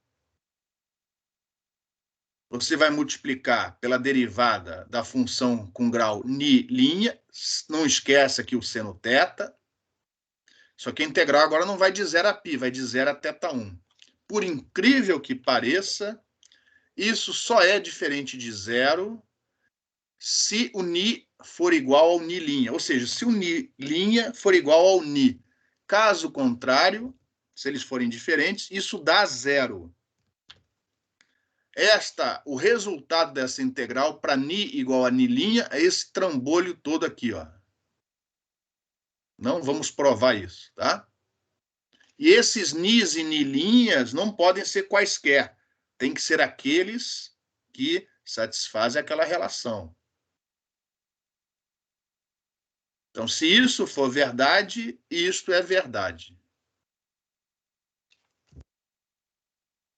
Você vai multiplicar pela derivada da função com grau ni', não esquece aqui o seno θ, só que a integral agora não vai de 0 a π, vai de 0 a θ1. Por incrível que pareça, isso só é diferente de zero se o ni for igual ao ni', ou seja, se o ni' for igual ao ni. Caso contrário, se eles forem diferentes, isso dá zero. O resultado dessa integral para ni igual a ni' é esse trambolho todo aqui, ó. Não vamos provar isso, tá? E esses nis e nilinhas não podem ser quaisquer. Tem que ser aqueles que satisfazem aquela relação. Então, se isso for verdade, isto é verdade.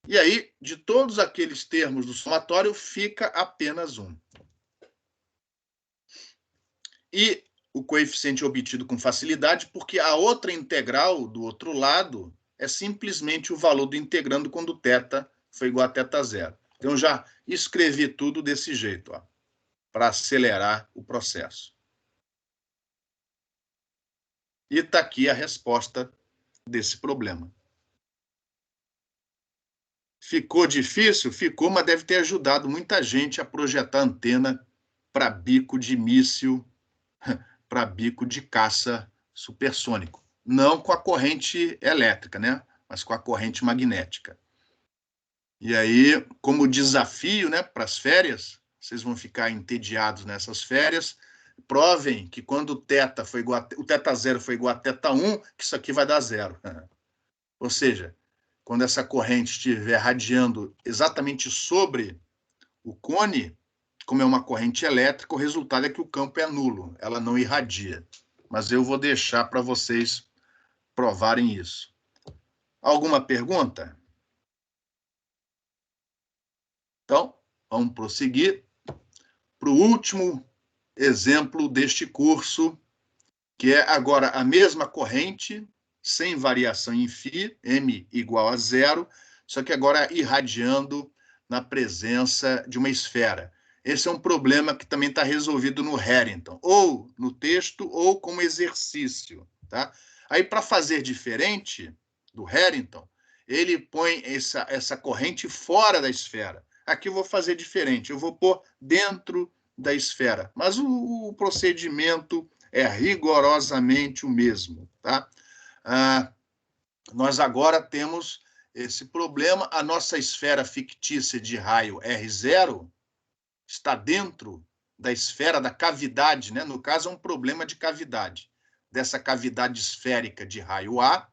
E aí, de todos aqueles termos do somatório, fica apenas um. E o coeficiente é obtido com facilidade, porque a outra integral do outro lado é simplesmente o valor do integrando quando θ foi igual a θ0. Então, já escrevi tudo desse jeito, para acelerar o processo. E está aqui a resposta desse problema. Ficou difícil? Ficou, mas deve ter ajudado muita gente a projetar antena para bico de míssil, para bico de caça supersônico. Não com a corrente elétrica, né? Mas com a corrente magnética. E aí, como desafio, né, para as férias, vocês vão ficar entediados nessas férias, provem que quando o θ0 foi igual a θ1, que isso aqui vai dar zero. Ou seja, quando essa corrente estiver radiando exatamente sobre o cone, como é uma corrente elétrica, o resultado é que o campo é nulo, ela não irradia. Mas eu vou deixar para vocês provarem isso. Alguma pergunta? Então, vamos prosseguir para o último exemplo deste curso, que é agora a mesma corrente, sem variação em φ, m igual a zero, só que agora irradiando na presença de uma esfera. Esse é um problema que também está resolvido no Harrington, ou no texto, ou como exercício. Tá? Aí, para fazer diferente do Harrington, ele põe essa corrente fora da esfera. Aqui eu vou fazer diferente, eu vou pôr dentro da esfera. Mas o procedimento é rigorosamente o mesmo. Tá? Nós agora temos esse problema. A nossa esfera fictícia de raio R0 está dentro da esfera da cavidade, né? No caso, é um problema de cavidade, dessa cavidade esférica de raio A.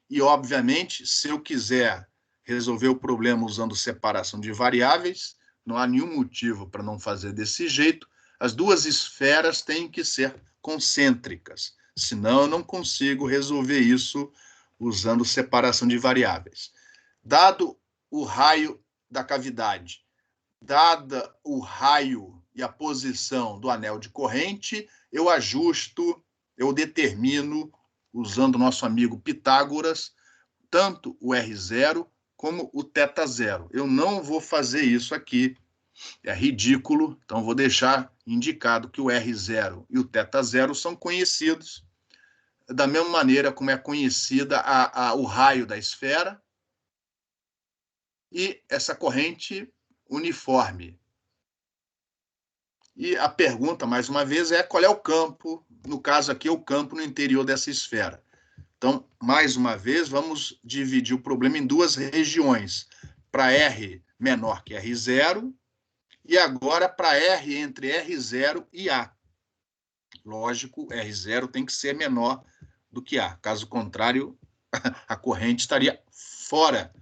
E, obviamente, se eu quiser resolver o problema usando separação de variáveis, não há nenhum motivo para não fazer desse jeito. As duas esferas têm que ser concêntricas, senão eu não consigo resolver isso usando separação de variáveis. Dado o raio da cavidade, dada o raio e a posição do anel de corrente, eu ajusto, eu determino, usando o nosso amigo Pitágoras, tanto o R0 como o θ0. Eu não vou fazer isso aqui, é ridículo, então vou deixar indicado que o R0 e o θ0 são conhecidos da mesma maneira como é conhecida o raio da esfera e essa corrente uniforme. E a pergunta, mais uma vez, é qual é o campo, no caso aqui, o campo no interior dessa esfera. Então, mais uma vez, vamos dividir o problema em duas regiões, para R menor que R0 e agora para R entre R0 e A. Lógico, R0 tem que ser menor do que A. Caso contrário, a corrente estaria fora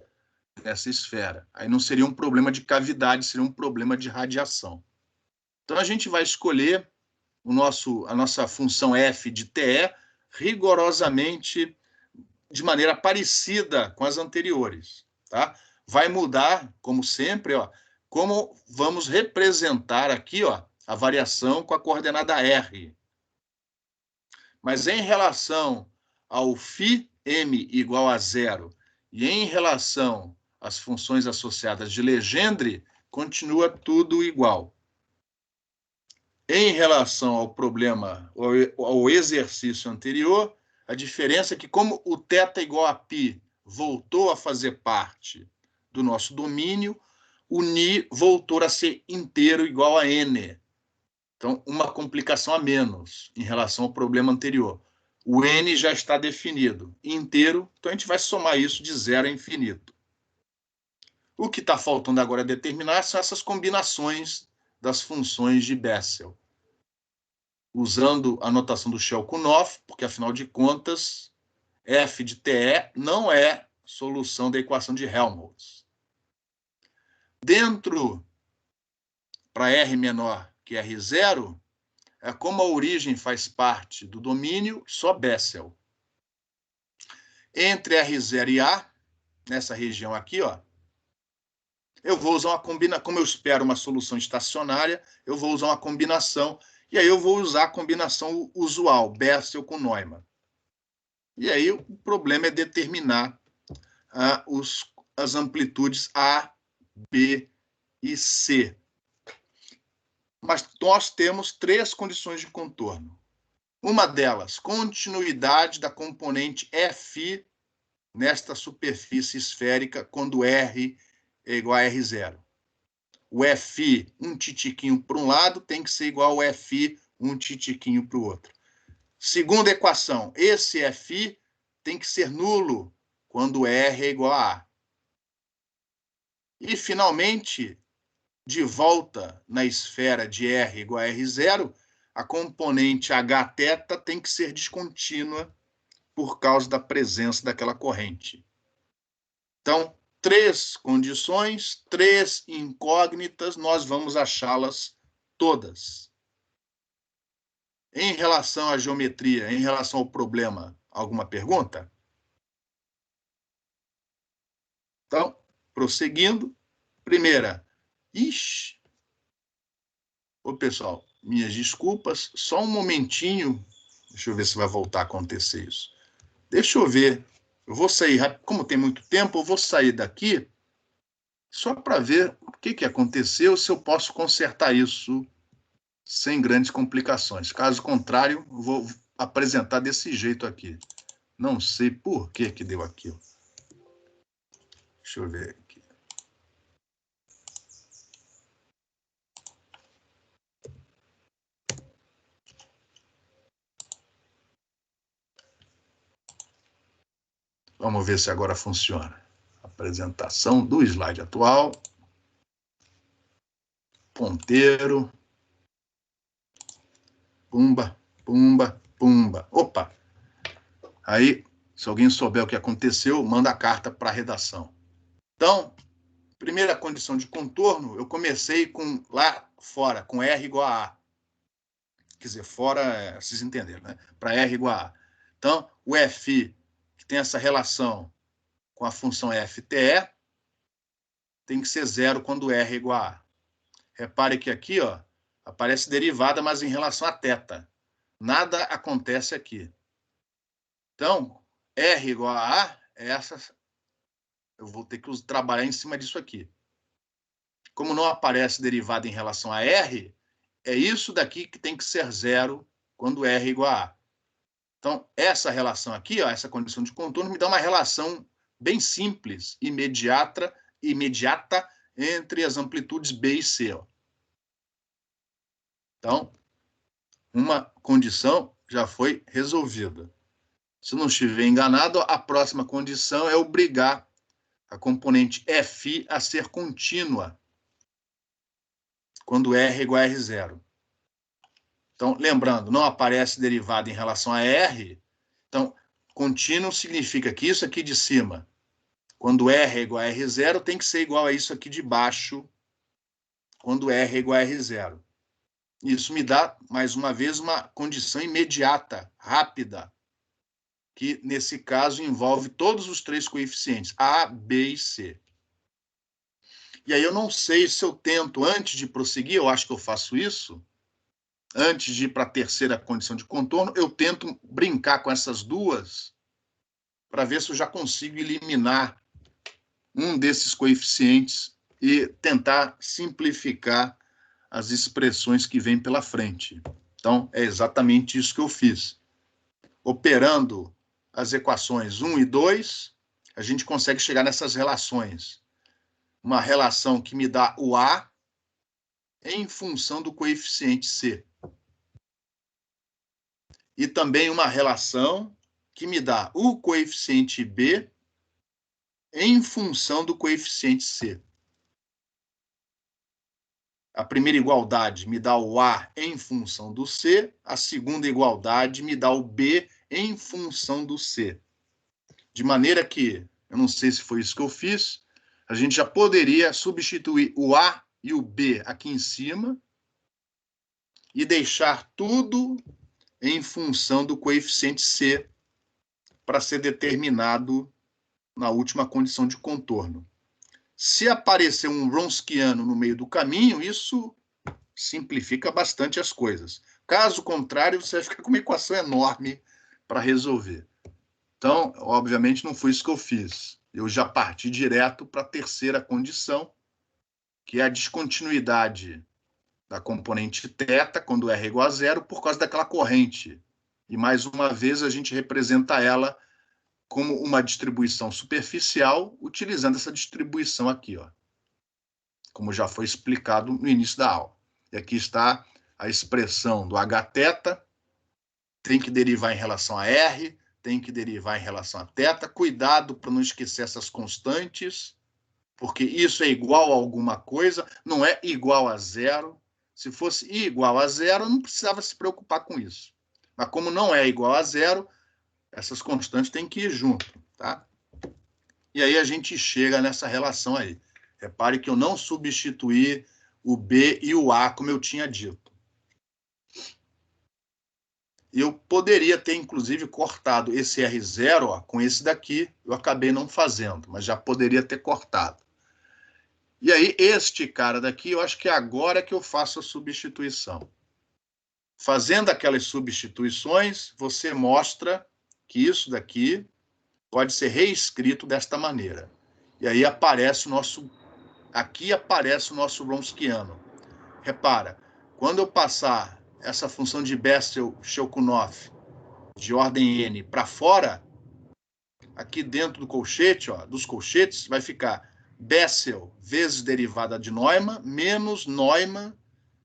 dessa esfera. Aí não seria um problema de cavidade, seria um problema de radiação. Então, a gente vai escolher a nossa função f de TE rigorosamente de maneira parecida com as anteriores. Tá? Vai mudar, como sempre, como vamos representar aqui a variação com a coordenada R. Mas em relação ao φm igual a zero e em relação às funções associadas de Legendre, continua tudo igual. Em relação ao problema, ao exercício anterior, a diferença é que, como o θ igual a π voltou a fazer parte do nosso domínio, o ni voltou a ser inteiro igual a n. Então, uma complicação a menos em relação ao problema anterior. O n já está definido, inteiro, então a gente vai somar isso de zero a infinito. O que está faltando agora determinar são essas combinações das funções de Bessel, usando a notação do Shelkunoff, porque, afinal de contas, F de TE não é solução da equação de Helmholtz. Dentro, para R menor que R0, é como a origem faz parte do domínio, só Bessel. Entre R0 e A, nessa região aqui, ó, eu vou usar uma combinação, como eu espero uma solução estacionária, eu vou usar uma combinação, e aí eu vou usar a combinação usual, Bessel com Neumann. E aí o problema é determinar as amplitudes A, B e C. Mas nós temos 3 condições de contorno. Uma delas, continuidade da componente F nesta superfície esférica quando R é igual a R0. O F, um titiquinho para um lado, tem que ser igual ao F, um titiquinho para o outro. Segunda equação, esse F tem que ser nulo quando R é igual a A. E, finalmente, de volta na esfera de R igual a R0, a componente Hθ tem que ser descontínua por causa da presença daquela corrente. Então, 3 condições, 3 incógnitas, nós vamos achá-las todas. Em relação à geometria, em relação ao problema, alguma pergunta? Então, prosseguindo. Primeira. Ixi! Ô, pessoal, minhas desculpas, só um momentinho. Deixa eu ver se vai voltar a acontecer isso. Deixa eu ver. Eu vou sair rápido. Como tem muito tempo, eu vou sair daqui só para ver o que aconteceu, se eu posso consertar isso sem grandes complicações. Caso contrário, eu vou apresentar desse jeito aqui. Não sei por que deu aquilo. Deixa eu ver aqui. Vamos ver se agora funciona. Apresentação do slide atual. Ponteiro. Pumba, pumba, pumba. Opa! Aí, se alguém souber o que aconteceu, manda a carta para a redação. Então, primeira condição de contorno, eu comecei com lá fora, com R igual a A. Quer dizer, fora, vocês entenderam, né? Para R igual a A. Então, o F, que tem essa relação com a função FTE, tem que ser 0 quando R é igual a A. Repare que aqui, ó, aparece derivada, mas em relação a θ. Nada acontece aqui. Então, R igual a A, eu vou ter que trabalhar em cima disso aqui. Como não aparece derivada em relação a R, é isso daqui que tem que ser 0 quando R é igual a A. Então, essa relação aqui, ó, essa condição de contorno, me dá uma relação bem simples, imediata entre as amplitudes B e C. Ó. Então, uma condição já foi resolvida. Se não estiver enganado, a próxima condição é obrigar a componente F a ser contínua quando R é igual a R0. Então, lembrando, não aparece derivada em relação a R. Então, contínuo significa que isso aqui de cima, quando R é igual a R0, tem que ser igual a isso aqui de baixo, quando R é igual a R0. Isso me dá, mais uma vez, uma condição imediata, rápida, que, nesse caso, envolve todos os 3 coeficientes, A, B e C. E aí eu não sei se eu tento, antes de prosseguir, eu acho que eu faço isso, antes de ir para a terceira condição de contorno, eu tento brincar com essas duas para ver se eu já consigo eliminar um desses coeficientes e tentar simplificar as expressões que vêm pela frente. Então, é exatamente isso que eu fiz. Operando as equações 1 e 2, a gente consegue chegar nessas relações. Uma relação que me dá o A em função do coeficiente C. E também uma relação que me dá o coeficiente B em função do coeficiente C. A primeira igualdade me dá o A em função do C, a segunda igualdade me dá o B em função do C. De maneira que, eu não sei se foi isso que eu fiz, a gente já poderia substituir o A e o B aqui em cima e deixar tudo em função do coeficiente C para ser determinado na última condição de contorno. Se aparecer um Wronskiano no meio do caminho, isso simplifica bastante as coisas. Caso contrário, você vai ficar com uma equação enorme para resolver. Então, obviamente, não foi isso que eu fiz. Eu já parti direto para a terceira condição, que é a descontinuidade da componente θ, quando R é igual a zero, por causa daquela corrente. E, mais uma vez, a gente representa ela como uma distribuição superficial, utilizando essa distribuição aqui, ó, como já foi explicado no início da aula. E aqui está a expressão do Hθ, tem que derivar em relação a R, tem que derivar em relação a θ. Cuidado para não esquecer essas constantes, porque isso é igual a alguma coisa, não é igual a zero. Se fosse igual a zero, não precisava se preocupar com isso. Mas como não é igual a zero, essas constantes têm que ir junto, tá? E aí a gente chega nessa relação aí. Repare que eu não substituí o B e o A, como eu tinha dito. Eu poderia ter, inclusive, cortado esse R0 ó, com esse daqui. Eu acabei não fazendo, mas já poderia ter cortado. E aí, este cara daqui, eu acho que agora é que eu faço a substituição. Fazendo aquelas substituições, você mostra que isso daqui pode ser reescrito desta maneira. E aí aparece o nosso... Aqui aparece o nosso Wronskiano. Repara, quando eu passar essa função de Bessel-Shelkunoff de ordem n para fora, aqui dentro do colchete, ó, dos colchetes, vai ficar Bessel vezes derivada de Neumann menos Neumann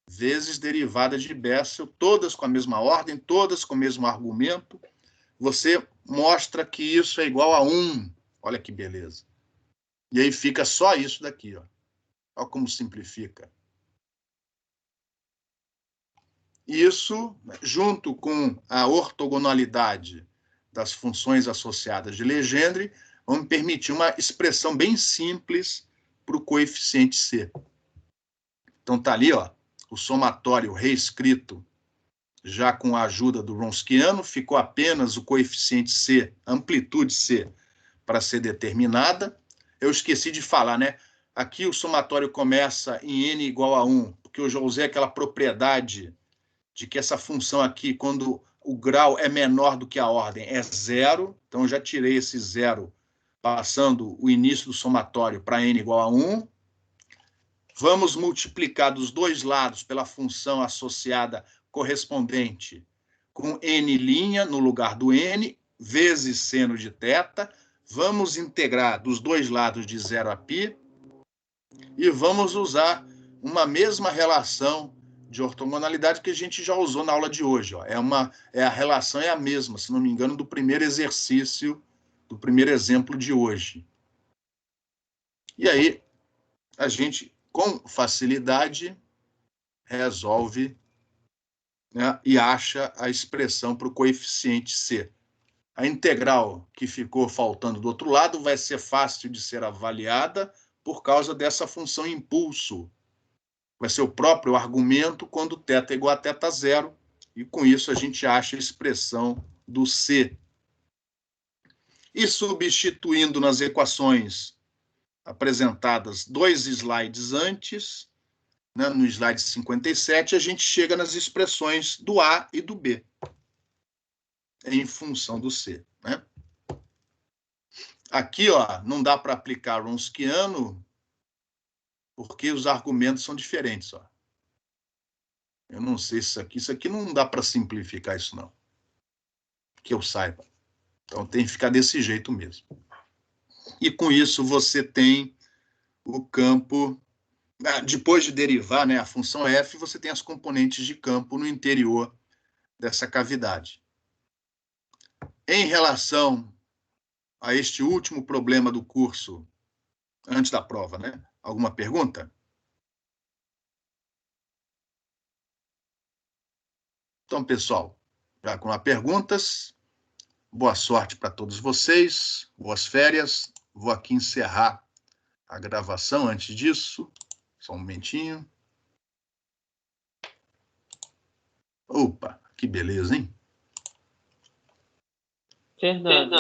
vezes derivada de Bessel, todas com a mesma ordem, todas com o mesmo argumento. Você mostra que isso é igual a 1. Olha que beleza. E aí fica só isso daqui, ó. Olha como simplifica. Isso, junto com a ortogonalidade das funções associadas de Legendre, vão me permitir uma expressão bem simples para o coeficiente C. Então, está ali, ó, o somatório reescrito já com a ajuda do Wronskiano, ficou apenas o coeficiente C, amplitude C, para ser determinada. Eu esqueci de falar, né? Aqui o somatório começa em n igual a 1, porque eu já usei aquela propriedade de que essa função aqui, quando o grau é menor do que a ordem, é zero. Então, eu já tirei esse zero, passando o início do somatório para n igual a 1. Vamos multiplicar dos dois lados pela função associada correspondente com n' no lugar do n, vezes seno de θ. Vamos integrar dos dois lados de 0 a π. E vamos usar uma mesma relação de ortogonalidade que a gente já usou na aula de hoje. Ó. A relação é a mesma, se não me engano, do primeiro exercício, do primeiro exemplo de hoje. E aí, a gente, com facilidade, resolve, né, e acha a expressão para o coeficiente C. A integral que ficou faltando do outro lado vai ser fácil de ser avaliada por causa dessa função impulso. Vai ser o próprio argumento quando θ é igual a θ0, e com isso a gente acha a expressão do C. E substituindo nas equações apresentadas 2 slides antes, né, no slide 57, a gente chega nas expressões do A e do B, em função do C. Né? Aqui, ó, não dá para aplicar Wronskiano, porque os argumentos são diferentes. Ó. Eu não sei se isso aqui não dá para simplificar isso, não. Que eu saiba. Então, tem que ficar desse jeito mesmo. E com isso, você tem o campo... Depois de derivar, né, a função f, você tem as componentes de campo no interior dessa cavidade. Em relação a este último problema do curso, antes da prova, né? Alguma pergunta? Então, pessoal, já com as perguntas, Boa sorte para todos vocês. Boas férias. Vou aqui encerrar a gravação antes disso. Só um momentinho. Opa, que beleza, hein? Fernando.